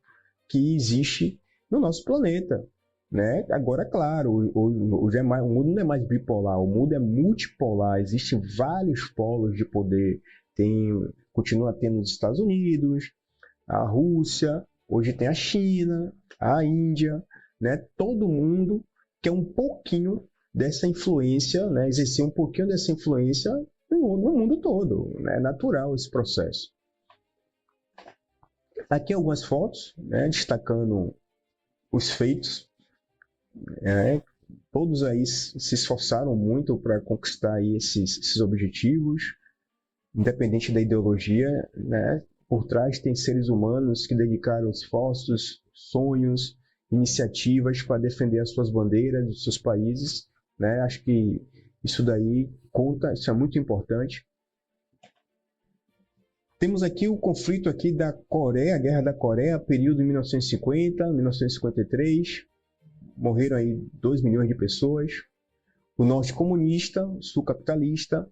que existe no nosso planeta, né? Agora, claro, o mundo não é mais bipolar, o mundo é multipolar, existem vários polos de poder. Continua tendo os Estados Unidos, a Rússia, hoje tem a China, a Índia, né? Todo mundo quer um pouquinho dessa influência, né? Exercer um pouquinho dessa influência no mundo todo, né? É natural esse processo. Aqui algumas fotos, né, destacando os feitos. Todos aí se esforçaram muito para conquistar aí esses objetivos, independente da ideologia, né? Por trás tem seres humanos que dedicaram esforços, sonhos, iniciativas para defender as suas bandeiras, os seus países, né? Acho que isso daí conta, isso é muito importante. Temos aqui o conflito aqui da Coreia, a Guerra da Coreia, período de 1950, 1953. Morreram aí 2 milhões de pessoas. O norte comunista, o sul capitalista,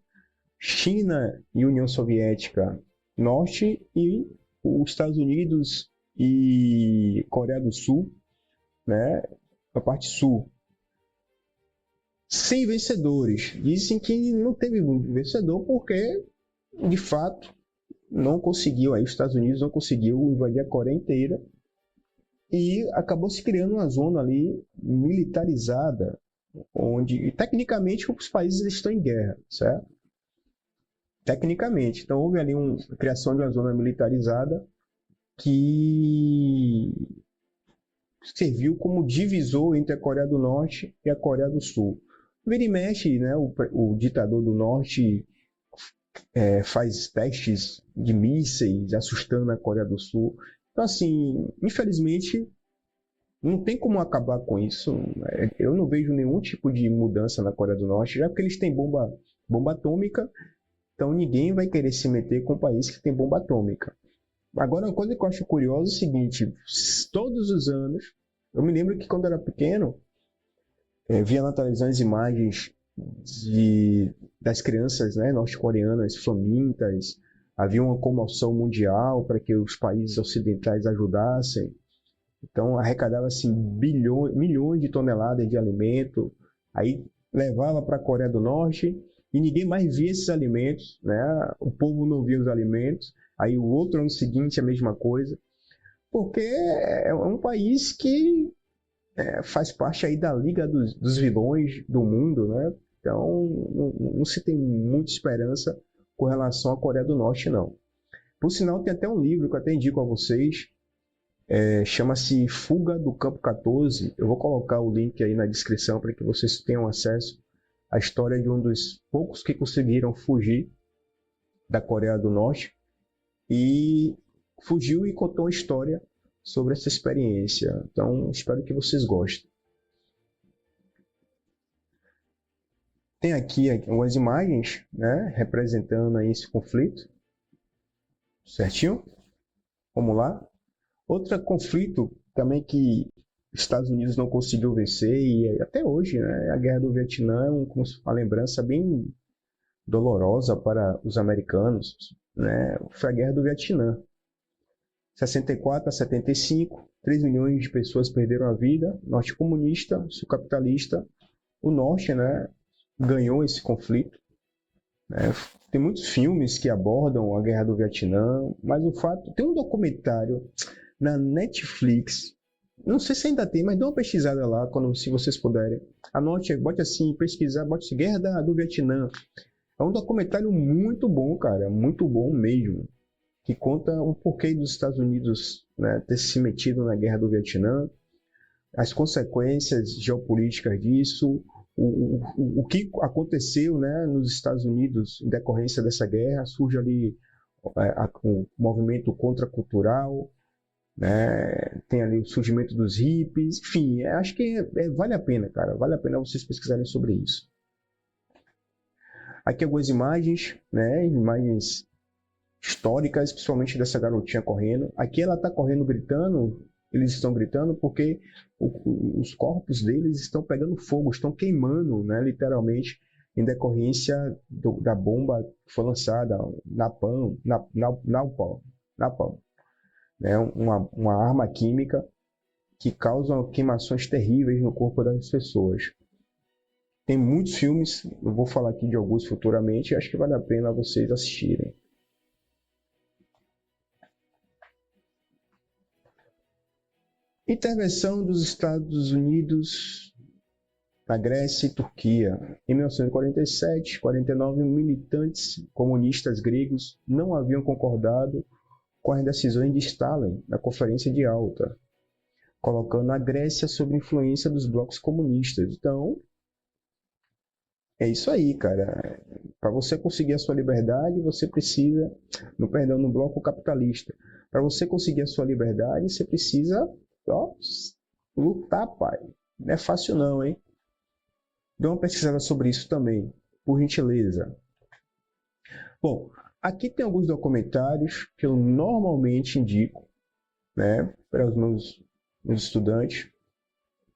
China e União Soviética, norte, e os Estados Unidos e Coreia do Sul, né, a parte sul. Sem vencedores. Dizem que não teve vencedor porque, de fato, não conseguiu, aí os Estados Unidos não conseguiu invadir a Coreia inteira e acabou se criando uma zona ali militarizada, onde tecnicamente os países estão em guerra, certo? Tecnicamente. Então houve ali a criação de uma zona militarizada que serviu como divisor entre a Coreia do Norte e a Coreia do Sul. Vira e mexe, né, o ditador do Norte faz testes de mísseis, assustando a Coreia do Sul. Então, assim, infelizmente, não tem como acabar com isso. Eu não vejo nenhum tipo de mudança na Coreia do Norte, já que eles têm bomba atômica, então ninguém vai querer se meter com um país que tem bomba atômica. Agora, uma coisa que eu acho curiosa é o seguinte, todos os anos, eu me lembro que quando eu era pequeno, via na televisão as imagens das crianças, né, norte-coreanas famintas, havia uma comoção mundial para que os países ocidentais ajudassem. Então arrecadava-se milhões de toneladas de alimento, aí levava para a Coreia do Norte e ninguém mais via esses alimentos, né? O povo não via os alimentos, aí o outro ano seguinte a mesma coisa, porque é um país que faz parte aí da liga dos vilões do mundo, né? Então não se tem muita esperança com relação à Coreia do Norte, não. Por sinal, tem até um livro que eu até indico a vocês, chama-se Fuga do Campo 14. Eu vou colocar o link aí na descrição para que vocês tenham acesso à história de um dos poucos que conseguiram fugir da Coreia do Norte e fugiu e contou uma história sobre essa experiência. Então, espero que vocês gostem. Tem aqui algumas imagens, né, representando aí esse conflito. Certinho? Vamos lá. Outro conflito também que os Estados Unidos não conseguiu vencer, e até hoje, né, a Guerra do Vietnã é uma lembrança bem dolorosa para os americanos, né, foi a Guerra do Vietnã. 64 a 75, 3 milhões de pessoas perderam a vida, norte comunista, sul capitalista. O norte, né, ganhou esse conflito. Né? Tem muitos filmes que abordam a Guerra do Vietnã, mas o fato... Tem um documentário na Netflix, não sei se ainda tem, mas dê uma pesquisada lá, se vocês puderem. Anote, bote assim, pesquisar, bote assim, Guerra do Vietnã. É um documentário muito bom, cara, muito bom mesmo, que conta o porquê dos Estados Unidos, né, ter se metido na Guerra do Vietnã, as consequências geopolíticas disso, o que aconteceu, né, nos Estados Unidos em decorrência dessa guerra. Surge ali o movimento contracultural, né, tem ali o surgimento dos hippies, enfim, acho que vale a pena, cara, vale a pena vocês pesquisarem sobre isso. Aqui algumas imagens, né, imagens históricas, principalmente dessa garotinha correndo. Aqui ela está correndo gritando, eles estão gritando porque os corpos deles estão pegando fogo, estão queimando, né, literalmente, em decorrência da bomba que foi lançada, Napalm, né, uma arma química que causa queimações terríveis no corpo das pessoas. Tem muitos filmes, eu vou falar aqui de alguns futuramente, acho que vale a pena vocês assistirem. Intervenção dos Estados Unidos na Grécia e Turquia. Em 1947, 49 militantes comunistas gregos não haviam concordado com as decisões de Stalin na Conferência de Alta, colocando a Grécia sob influência dos blocos comunistas. Então, é isso aí, cara. Para você conseguir a sua liberdade, você precisa, no bloco capitalista, para você conseguir a sua liberdade, você precisa lutar, pai. Não é fácil não, hein? Dê uma pesquisada sobre isso também, por gentileza. Bom, aqui tem alguns documentários que eu normalmente indico, né, para os meus estudantes.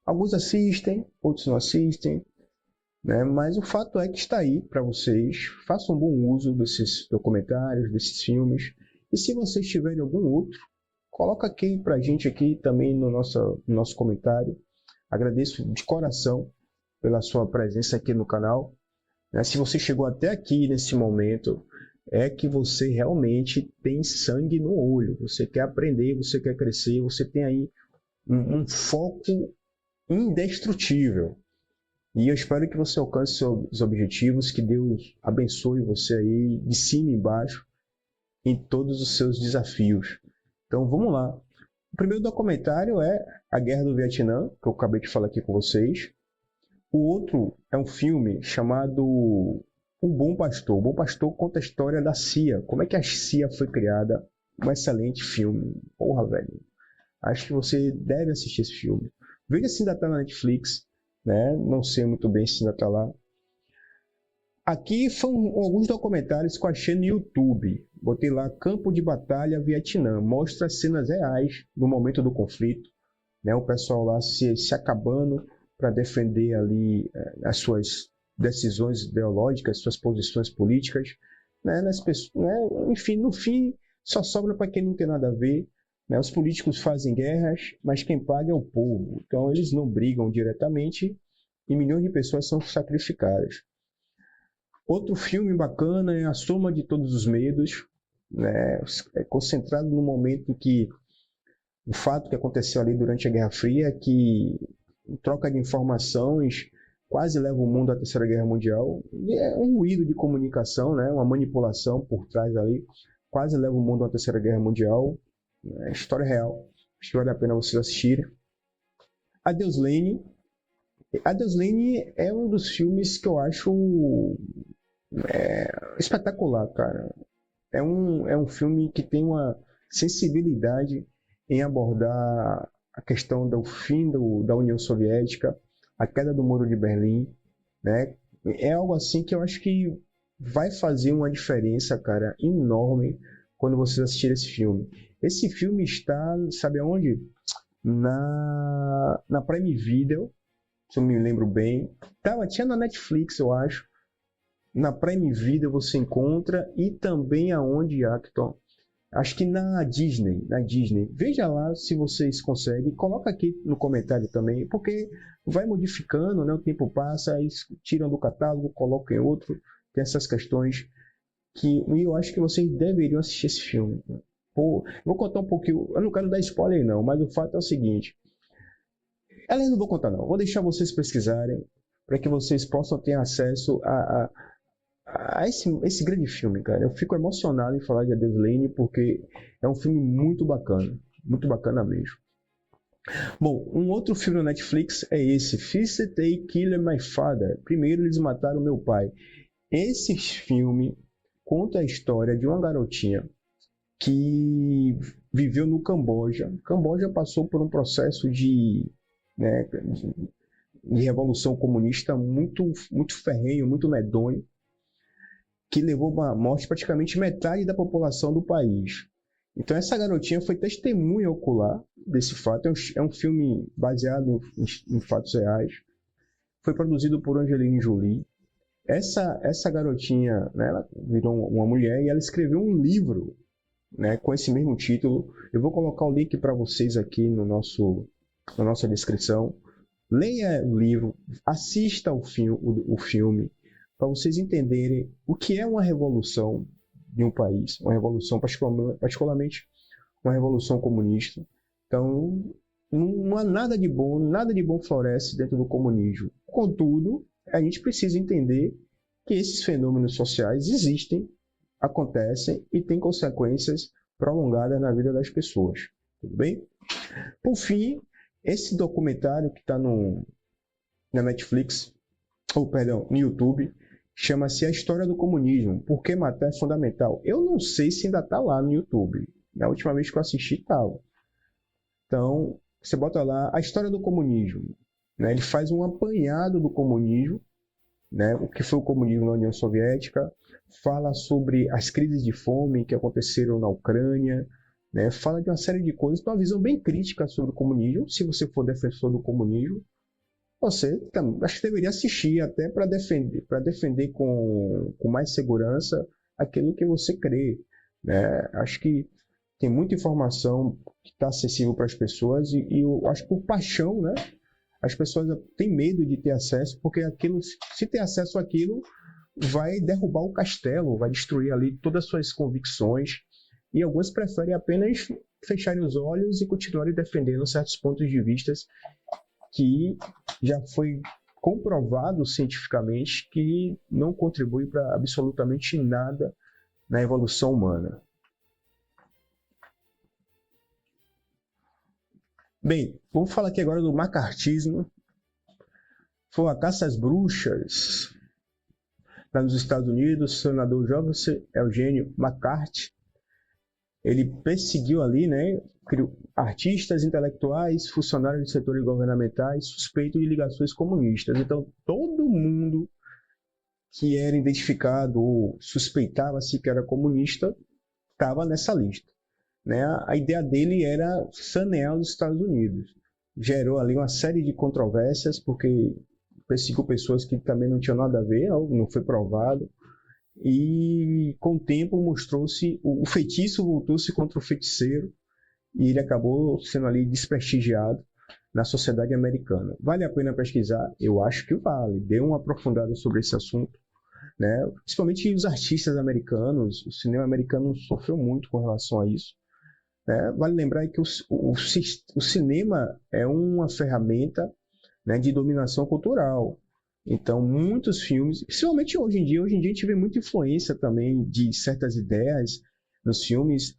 Alguns assistem, outros não assistem, né, mas o fato é que está aí para vocês. Façam um bom uso desses documentários, desses filmes. E se vocês tiverem algum outro, coloca aqui para a gente aqui também no nosso comentário. Agradeço de coração pela sua presença aqui no canal. Se você chegou até aqui nesse momento, é que você realmente tem sangue no olho. Você quer aprender, você quer crescer, você tem aí um foco indestrutível. E eu espero que você alcance seus objetivos, que Deus abençoe você aí de cima e embaixo em todos os seus desafios. Então vamos lá. O primeiro documentário é A Guerra do Vietnã, que eu acabei de falar aqui com vocês. O outro é um filme chamado O Bom Pastor. O Bom Pastor conta a história da CIA, como é que a CIA foi criada. Um excelente filme. Porra, velho. Acho que você deve assistir esse filme. Veja se ainda está na Netflix, né? Não sei muito bem se ainda está lá. Aqui foram alguns documentários que eu achei no YouTube. Botei lá Campo de Batalha Vietnã. Mostra cenas reais do momento do conflito, né? O pessoal lá se acabando para defender ali as suas decisões ideológicas, suas posições políticas, né? Enfim, no fim, só sobra para quem não tem nada a ver. Né? Os políticos fazem guerras, mas quem paga é o povo. Então, eles não brigam diretamente e milhões de pessoas são sacrificadas. Outro filme bacana é A Soma de Todos os Medos, né? É concentrado no momento em que o fato que aconteceu ali durante a Guerra Fria é que troca de informações quase leva o mundo à Terceira Guerra Mundial. E é um ruído de comunicação, né? Uma manipulação por trás ali, quase leva o mundo à Terceira Guerra Mundial. É história real. Acho que vale a pena vocês assistirem. Adeus Lenin. Adeus Lenin é um dos filmes que eu acho espetacular, cara. É um filme que tem uma sensibilidade em abordar a questão do fim da União Soviética, a queda do Muro de Berlim, né? É algo assim que eu acho que vai fazer uma diferença, cara, enorme quando vocês assistirem esse filme. Esse filme está, sabe aonde? Na Prime Video, se eu me lembro bem. Tinha na Netflix, eu acho. Na Prime Video você encontra e também aonde, Acton? Acho que na Disney. Veja lá se vocês conseguem. Coloca aqui no comentário também, porque vai modificando, né? O tempo passa, aí tiram do catálogo, colocam em outro. Tem essas questões que eu acho que vocês deveriam assistir esse filme. Pô, vou contar um pouquinho. Eu não quero dar spoiler não, mas o fato é o seguinte. Eu não vou contar não. Vou deixar vocês pesquisarem para que vocês possam ter acesso a esse grande filme, cara. Eu fico emocionado em falar de Adeus Lenin porque é um filme muito bacana mesmo. Bom, um outro filme na Netflix é esse, First They Killed My Father. Primeiro eles mataram meu pai. Esse filme conta a história de uma garotinha que viveu no Camboja. O Camboja passou por um processo de revolução comunista muito ferrenho, muito medonho, que levou à morte praticamente metade da população do país. Então essa garotinha foi testemunha ocular desse fato. É um filme baseado em fatos reais. Foi produzido por Angelina Jolie. Essa garotinha, né, ela virou uma mulher e ela escreveu um livro, né, com esse mesmo título. Eu vou colocar o link para vocês aqui na nossa descrição. Leia o livro, assista o filme, para vocês entenderem o que é uma revolução de um país, uma revolução, particularmente uma revolução comunista. Então, não há nada de bom floresce dentro do comunismo. Contudo, a gente precisa entender que esses fenômenos sociais existem, acontecem e têm consequências prolongadas na vida das pessoas. Tudo bem? Por fim, esse documentário que está na Netflix, no YouTube, chama-se A História do Comunismo, Por que Matar é Fundamental. Eu não sei se ainda está lá no YouTube. Na última vez que eu assisti, estava. Então, você bota lá A História do Comunismo. Né? Ele faz um apanhado do comunismo, né, o que foi o comunismo na União Soviética, fala sobre as crises de fome que aconteceram na Ucrânia, né, fala de uma série de coisas, tem uma visão bem crítica sobre o comunismo. Se você for defensor do comunismo, você acho que deveria assistir até para defender com mais segurança aquilo que você crê, né? Acho que tem muita informação que está acessível para as pessoas e eu acho que por paixão, né? As pessoas têm medo de ter acesso, porque aquilo, se ter acesso àquilo, vai derrubar o castelo, vai destruir ali todas as suas convicções. E alguns preferem apenas fecharem os olhos e continuarem defendendo certos pontos de vista que já foi comprovado cientificamente que não contribui para absolutamente nada na evolução humana. Bem, vamos falar aqui agora do macartismo. Foi uma caça às bruxas lá nos Estados Unidos. O senador Joseph Eugênio McCarthy, ele perseguiu ali, né, artistas, intelectuais, funcionários de setores governamentais suspeitos de ligações comunistas. Então, todo mundo que era identificado ou suspeitava-se que era comunista estava nessa lista, né? A ideia dele era sanear os Estados Unidos. Gerou ali uma série de controvérsias, porque perseguiu pessoas que também não tinham nada a ver, não foi provado. E com o tempo mostrou-se, o feitiço voltou-se contra o feiticeiro, e ele acabou sendo ali desprestigiado na sociedade americana. Vale a pena pesquisar? Eu acho que vale. Dê uma aprofundada sobre esse assunto, né? Principalmente os artistas americanos. O cinema americano sofreu muito com relação a isso, né? Vale lembrar que o cinema é uma ferramenta, né, de dominação cultural. Então, muitos filmes, principalmente hoje em dia a gente vê muita influência também de certas ideias nos filmes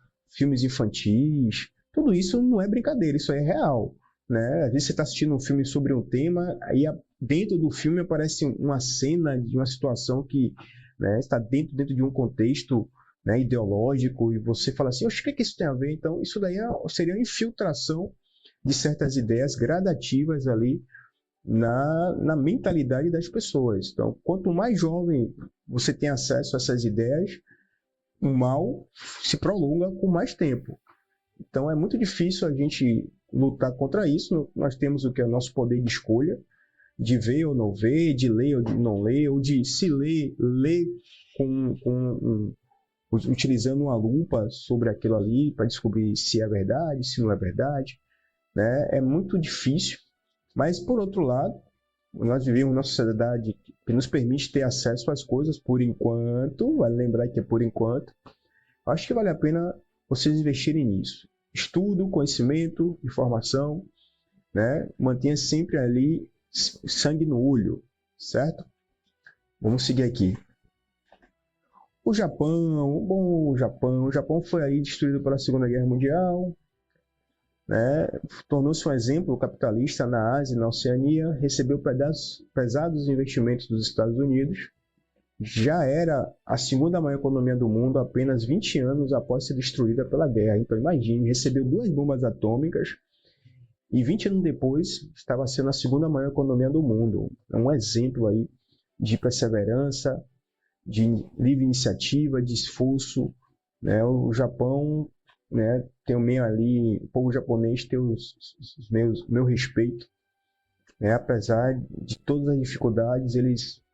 infantis. Tudo isso não é brincadeira, isso é real, né? Às vezes você está assistindo um filme sobre um tema, aí dentro do filme aparece uma cena de uma situação que, né, está dentro de um contexto, né, ideológico, e você fala assim, oxe, o que isso tem a ver? Então, isso daí seria uma infiltração de certas ideias gradativas ali na mentalidade das pessoas. Então, quanto mais jovem você tem acesso a essas ideias, o mal se prolonga com mais tempo. Então, é muito difícil a gente lutar contra isso. Nós temos o que é o nosso poder de escolha, de ver ou não ver, de ler ou de não ler, ou de se ler utilizando uma lupa sobre aquilo ali para descobrir se é verdade, se não é verdade, né? É muito difícil. Mas, por outro lado, nós vivemos numa sociedade que nos permite ter acesso às coisas por enquanto, vale lembrar que é por enquanto. Acho que vale a pena vocês investirem nisso. Estudo, conhecimento, informação, né? Mantenha sempre ali sangue no olho, certo? Vamos seguir aqui. O Japão foi aí destruído pela Segunda Guerra Mundial, né? Tornou-se um exemplo capitalista na Ásia e na Oceania, recebeu pesados investimentos dos Estados Unidos, já era a segunda maior economia do mundo apenas 20 anos após ser destruída pela guerra. Então imagine, recebeu 2 bombas atômicas e 20 anos depois estava sendo a segunda maior economia do mundo. É um exemplo aí de perseverança, de livre iniciativa, de esforço, né? O Japão, né, tem o meio ali, o povo japonês tem meu respeito, né? Apesar de todas as dificuldades, eles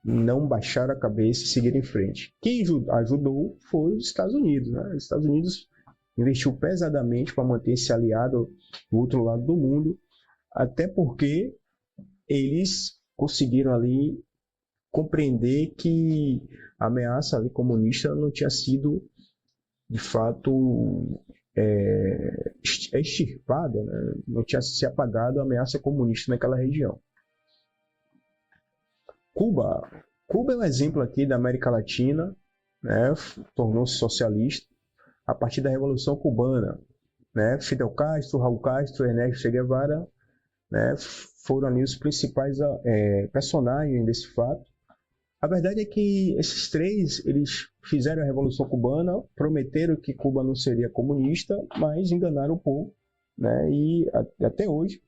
não baixaram a cabeça e seguiram em frente. Quem ajudou foi os Estados Unidos, né? Os Estados Unidos investiu pesadamente para manter esse aliado do outro lado do mundo, até porque eles conseguiram ali compreender que a ameaça ali comunista não tinha sido, de fato, extirpada, né? Não tinha se apagado a ameaça comunista naquela região. Cuba é um exemplo aqui da América Latina, né? Tornou-se socialista a partir da Revolução Cubana, né? Fidel Castro, Raul Castro, Ernesto Che Guevara, né, foram ali os principais personagens desse fato. A verdade é que esses três, eles fizeram a Revolução Cubana, prometeram que Cuba não seria comunista, mas enganaram o povo, né? E até hoje,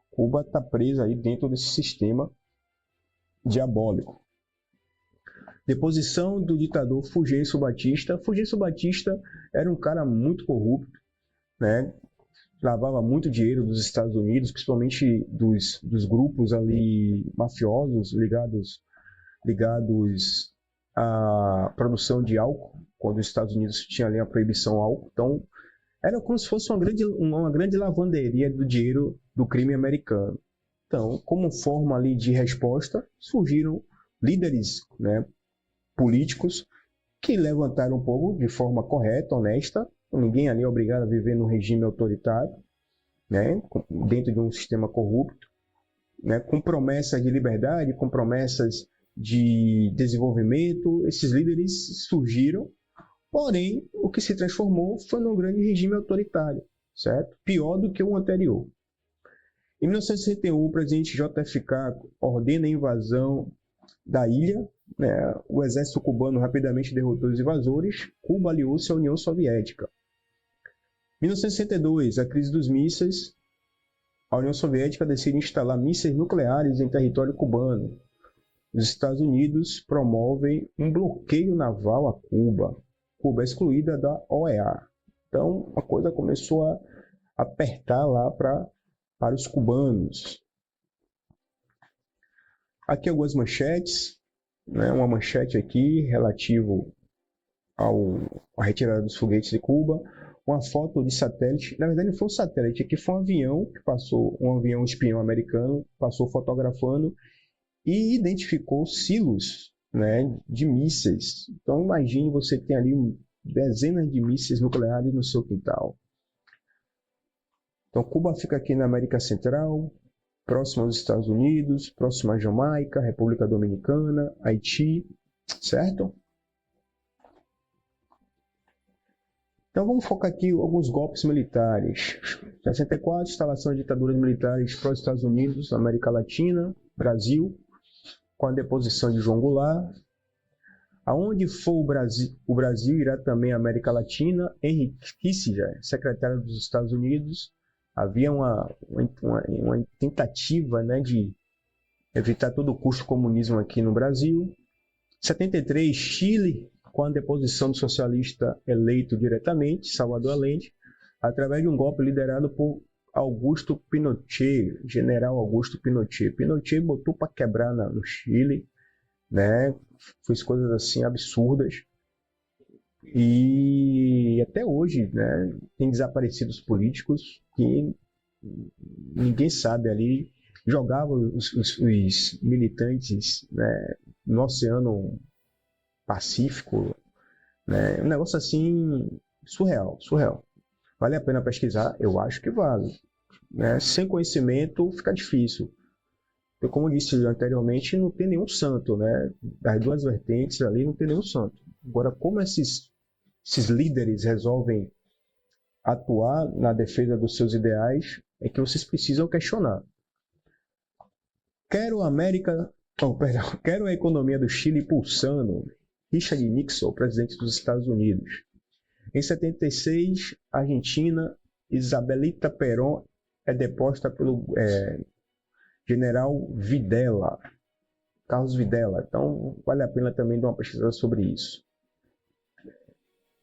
Cuba está presa aí dentro desse sistema diabólico. Deposição do ditador Fulgêncio Batista. Fulgêncio Batista era um cara muito corrupto, né? Lavava muito dinheiro dos Estados Unidos, principalmente dos grupos ali mafiosos ligados à produção de álcool, quando os Estados Unidos tinham ali a proibição ao álcool. Então, era como se fosse uma grande lavanderia do dinheiro do crime americano. Então, como forma ali de resposta, surgiram líderes, né, políticos que levantaram o povo de forma correta, honesta. Ninguém ali é obrigado a viver num regime autoritário, né, dentro de um sistema corrupto, né, com promessas de liberdade, com promessas de desenvolvimento. Esses líderes surgiram, porém, o que se transformou foi num grande regime autoritário, certo? Pior do que o anterior. Em 1961, o presidente JFK ordena a invasão da ilha, né? O exército cubano rapidamente derrotou os invasores. Cuba aliou-se à União Soviética. Em 1962, a crise dos mísseis, a União Soviética decide instalar mísseis nucleares em território cubano. Os Estados Unidos promovem um bloqueio naval a Cuba. Cuba é excluída da OEA. Então, a coisa começou a apertar lá para os cubanos. Aqui algumas manchetes, né? Uma manchete aqui relativo à retirada dos foguetes de Cuba. Uma foto de satélite, na verdade não foi um satélite, aqui foi um avião que passou, um avião espião americano, passou fotografando e identificou silos, né, de mísseis. Então imagine você tem ali dezenas de mísseis nucleares no seu quintal. Então Cuba fica aqui na América Central, próximo aos Estados Unidos, próximo à Jamaica, República Dominicana, Haiti, certo? Então vamos focar aqui alguns golpes militares. 64, instalação de ditaduras militares para os Estados Unidos, América Latina, Brasil, com a deposição de João Goulart. Aonde for o Brasil irá também a América Latina. Henry Kissinger, secretário dos Estados Unidos, havia uma tentativa, né, de evitar a todo custo o comunismo aqui no Brasil. 73, Chile, com a deposição do socialista eleito diretamente, Salvador Allende, através de um golpe liderado por Augusto Pinochet, general Augusto Pinochet. Pinochet botou para quebrar no Chile, né? Fez coisas assim absurdas. E até hoje, né, tem desaparecidos políticos que ninguém sabe ali. Jogavam os militantes, né, no Oceano Pacífico, né? Um negócio assim surreal. Vale a pena pesquisar? Eu acho que vale, né? Sem conhecimento fica difícil. Então, como eu disse anteriormente, não tem nenhum santo, né? Das duas vertentes ali não tem nenhum santo. Agora, como esses líderes resolvem atuar na defesa dos seus ideais, é que vocês precisam questionar. Quero a economia do Chile pulsando. Richard Nixon, presidente dos Estados Unidos. Em 76, Argentina, Isabelita Perón é deposta pelo general Videla, Carlos Videla. Então, vale a pena também dar uma pesquisa sobre isso.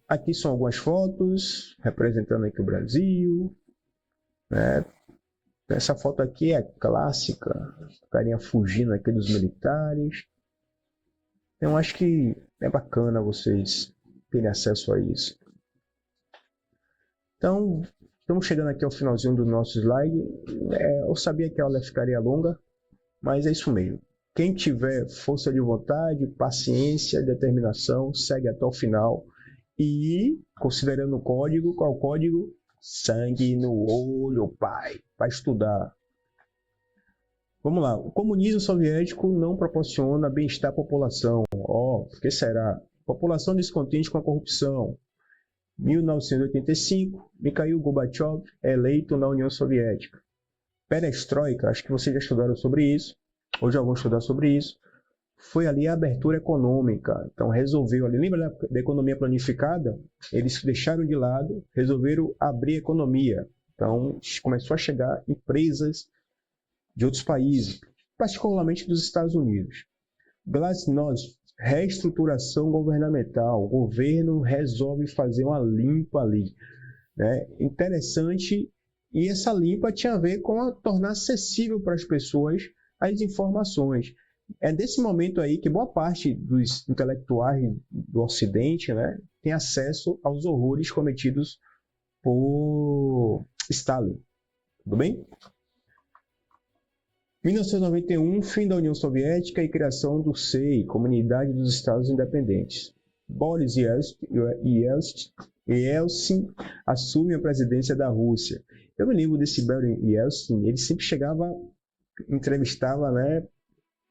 Aqui são algumas fotos representando aqui o Brasil, né? Essa foto aqui é clássica, o carinha fugindo aqui dos militares. Eu acho que é bacana vocês terem acesso a isso. Então, estamos chegando aqui ao finalzinho do nosso slide. Eu sabia que a aula ficaria longa, mas é isso mesmo. Quem tiver força de vontade, paciência, determinação, segue até o final. E, considerando o código, qual é o código? Sangue no olho, pai. Vai estudar. Vamos lá. O comunismo soviético não proporciona bem-estar à população. Por que será? População descontente com a corrupção. 1985, Mikhail Gorbachev é eleito na União Soviética. Perestroika, acho que vocês já estudaram sobre isso, ou já vão estudar sobre isso. Foi ali a abertura econômica. Então resolveu ali, lembra da economia planificada? Eles deixaram de lado, resolveram abrir a economia. Então começou a chegar empresas de outros países, particularmente dos Estados Unidos. Glasnost, reestruturação governamental. O governo resolve fazer uma limpa ali, né? Interessante, e essa limpa tinha a ver com tornar acessível para as pessoas as informações. É desse momento aí que boa parte dos intelectuais do Ocidente, né, tem acesso aos horrores cometidos por Stalin. Tudo bem? 1991, fim da União Soviética e criação do SEI, Comunidade dos Estados Independentes. Boris Yeltsin assume a presidência da Rússia. Eu me lembro desse Boris Yeltsin, ele sempre chegava, entrevistava, né?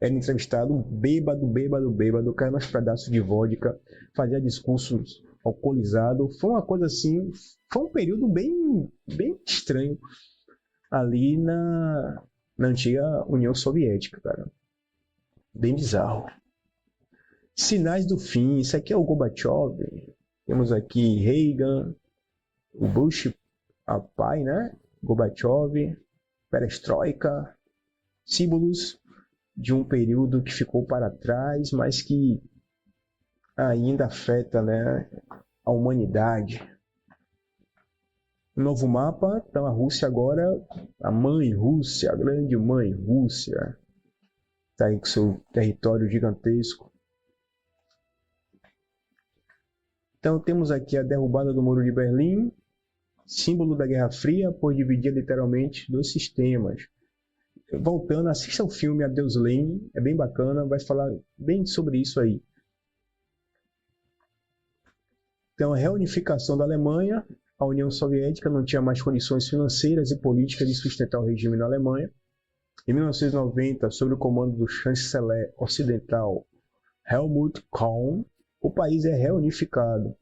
Era entrevistado bêbado, caindo uns pedaços de vodka, fazia discursos alcoolizado. Foi uma coisa assim, foi um período bem estranho ali na antiga União Soviética, cara. Bem bizarro. Sinais do fim. Isso aqui é o Gorbachev. Temos aqui Reagan, o Bush, a pai, né? Gorbachev, Perestroika, símbolos de um período que ficou para trás, mas que ainda afeta, né, a humanidade. Novo mapa, então a Rússia agora, a mãe Rússia, a grande mãe Rússia, está aí com seu território gigantesco. Então temos aqui a derrubada do Muro de Berlim, símbolo da Guerra Fria, pois dividia literalmente dois sistemas. Voltando, assista o filme Adeus Lenin, é bem bacana, vai falar bem sobre isso aí. Então a reunificação da Alemanha, a União Soviética não tinha mais condições financeiras e políticas de sustentar o regime na Alemanha. Em 1990, sob o comando do chanceler ocidental Helmut Kohl, o país é reunificado.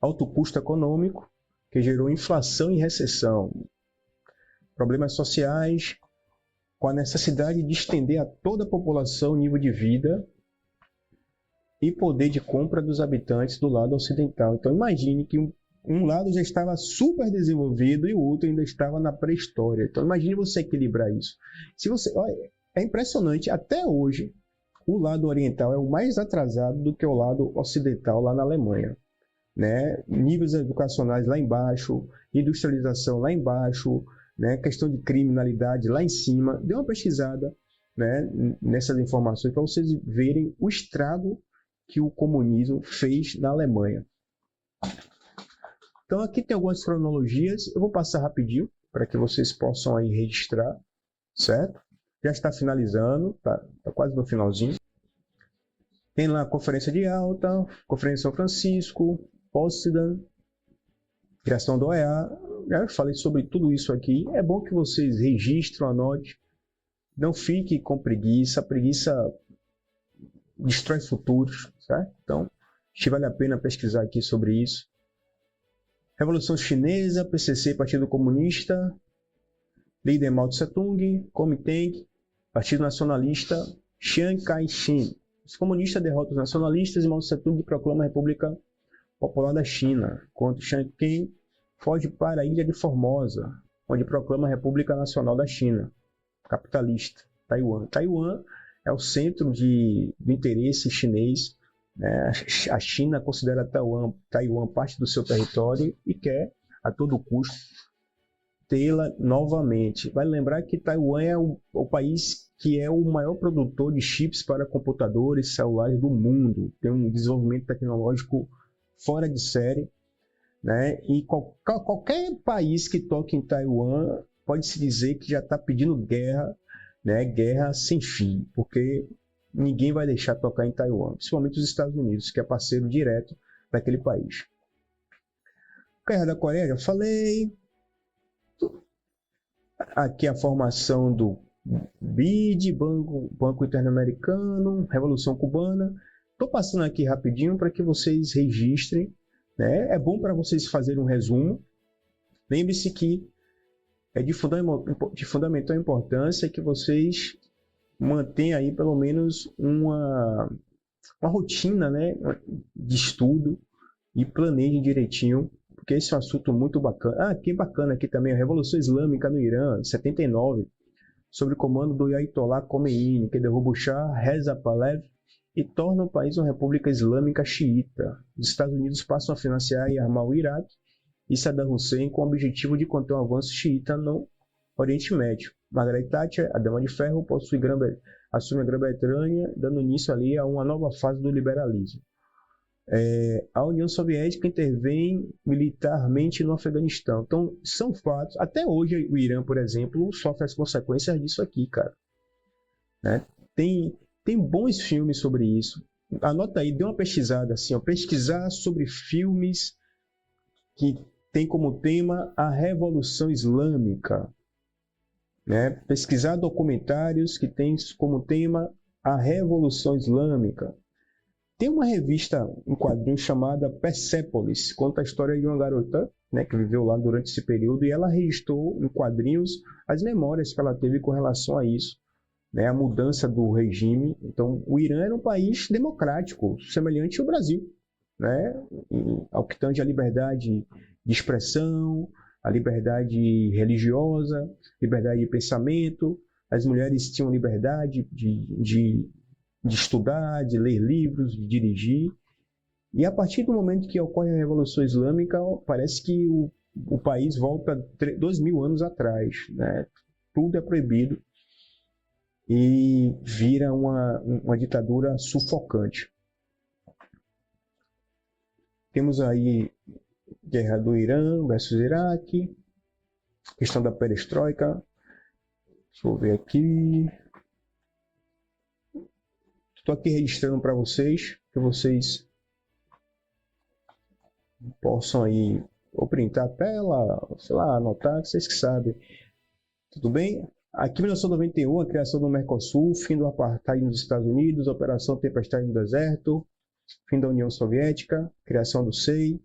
Alto custo econômico, que gerou inflação e recessão. Problemas sociais, com a necessidade de estender a toda a população o nível de vida e poder de compra dos habitantes do lado ocidental. Então imagine que um lado já estava super desenvolvido e o outro ainda estava na pré-história. Então imagine você equilibrar isso. Olha, é impressionante, até hoje o lado oriental é o mais atrasado do que o lado ocidental lá na Alemanha, né? Níveis educacionais lá embaixo, industrialização lá embaixo, né? Questão de criminalidade lá em cima. Dê uma pesquisada, né, nessas informações para vocês verem o estrago que o comunismo fez na Alemanha. Então aqui tem algumas cronologias, eu vou passar rapidinho para que vocês possam aí registrar, certo? Já está finalizando, tá quase no finalzinho. Tem lá a Conferência de Alta, Conferência de São Francisco, Potsdam, criação do OEA. Já falei sobre tudo isso aqui. É bom que vocês registrem, anotem. Não fique com preguiça. A preguiça destrói futuros, certo? Então, acho que vale a pena pesquisar aqui sobre isso. Revolução Chinesa, PCC, Partido Comunista, líder Mao Tse-tung, Kuomintang, Partido Nacionalista, Chiang Kai-shek. Os comunistas derrotam os nacionalistas e Mao Tse-tung proclama a República Popular da China, enquanto Chiang Kai foge para a Ilha de Formosa, onde proclama a República Nacional da China, capitalista, Taiwan. Taiwan é o centro do interesse chinês, né? A China considera Taiwan parte do seu território e quer, a todo custo, tê-la novamente. Vale lembrar que Taiwan é o país que é o maior produtor de chips para computadores celulares do mundo. Tem um desenvolvimento tecnológico fora de série, né? E qualquer país que toque em Taiwan pode-se dizer que já está pedindo guerra, né? Guerra sem fim, porque ninguém vai deixar tocar em Taiwan, principalmente os Estados Unidos, que é parceiro direto daquele país. Guerra da Coreia, já falei. Aqui a formação do BID, Banco Interamericano, Revolução Cubana. Estou passando aqui rapidinho para que vocês registrem, né? É bom para vocês fazerem um resumo. Lembre-se que é de fundamental importância que vocês mantenham aí pelo menos uma rotina, né, de estudo e planejem direitinho, porque esse é um assunto muito bacana. Que bacana aqui também, a Revolução Islâmica no Irã, em 79. sob o comando do Ayatollah Khomeini, que derruba o Shah Reza Pahlavi e torna o país uma república islâmica xiita. Os Estados Unidos passam a financiar e armar o Iraque e Saddam Hussein com o objetivo de conter o avanço xiita no Oriente Médio. Margaret Thatcher, a Dama de Ferro, assume a Grã-Bretanha, dando início ali a uma nova fase do liberalismo. A União Soviética intervém militarmente no Afeganistão. Então, são fatos. Até hoje, o Irã, por exemplo, sofre as consequências disso aqui, cara. Né? Tem bons filmes sobre isso. Anota aí, dê uma pesquisada assim, ó, pesquisar sobre filmes que tem como tema a Revolução Islâmica. Né? Pesquisar documentários que tem como tema a Revolução Islâmica. Tem uma revista em quadrinhos chamada Persepolis, conta a história de uma garota, né, que viveu lá durante esse período, e ela registrou em quadrinhos as memórias que ela teve com relação a isso, né, a mudança do regime. Então, o Irã era um país democrático, semelhante ao Brasil, né, ao que tange a liberdade de expressão, a liberdade religiosa, liberdade de pensamento. As mulheres tinham liberdade de estudar, de ler livros, de dirigir. E a partir do momento que ocorre a Revolução Islâmica, parece que o país volta 2000 anos atrás, né? Tudo é proibido e vira uma ditadura sufocante. Temos aí guerra do Irã versus Iraque, questão da perestroika. Deixa eu ver aqui. Estou aqui registrando para vocês, que vocês possam aí ou printar a tela, sei lá, anotar, vocês que sabem. Tudo bem? Aqui em 1991, a criação do Mercosul, fim do apartheid nos Estados Unidos, Operação Tempestade no Deserto, fim da União Soviética, criação do SEI,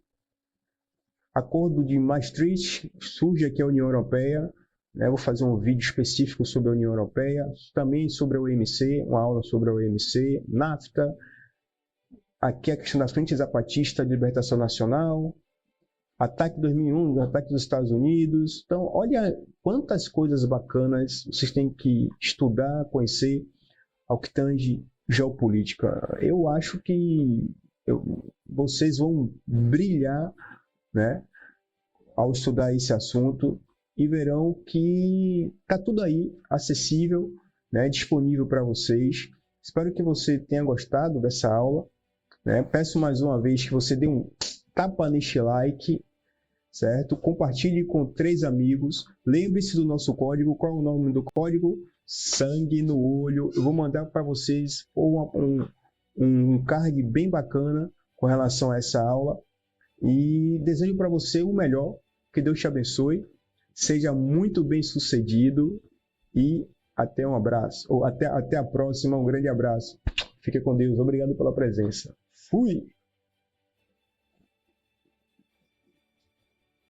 Acordo de Maastricht, surge aqui a União Europeia. Vou fazer um vídeo específico sobre a União Europeia, também sobre a OMC, uma aula sobre a OMC, NAFTA, aqui a questão da Frente Zapatista de Libertação Nacional, ataque 2001, ataque dos Estados Unidos. Então, olha quantas coisas bacanas vocês têm que estudar, conhecer ao que tange geopolítica. Eu acho que vocês vão brilhar, né, ao estudar esse assunto, e verão que está tudo aí acessível, né, disponível para vocês. Espero que você tenha gostado dessa aula, né? Peço mais uma vez que você dê um tapa neste like, certo? Compartilhe com 3 amigos. Lembre-se do nosso código. Qual é o nome do código? Sangue no olho. Eu vou mandar para vocês um card bem bacana com relação a essa aula. E desejo para você o melhor. Que Deus te abençoe. Seja muito bem sucedido e até um abraço. Ou até a próxima, um grande abraço. Fique com Deus. Obrigado pela presença. Fui!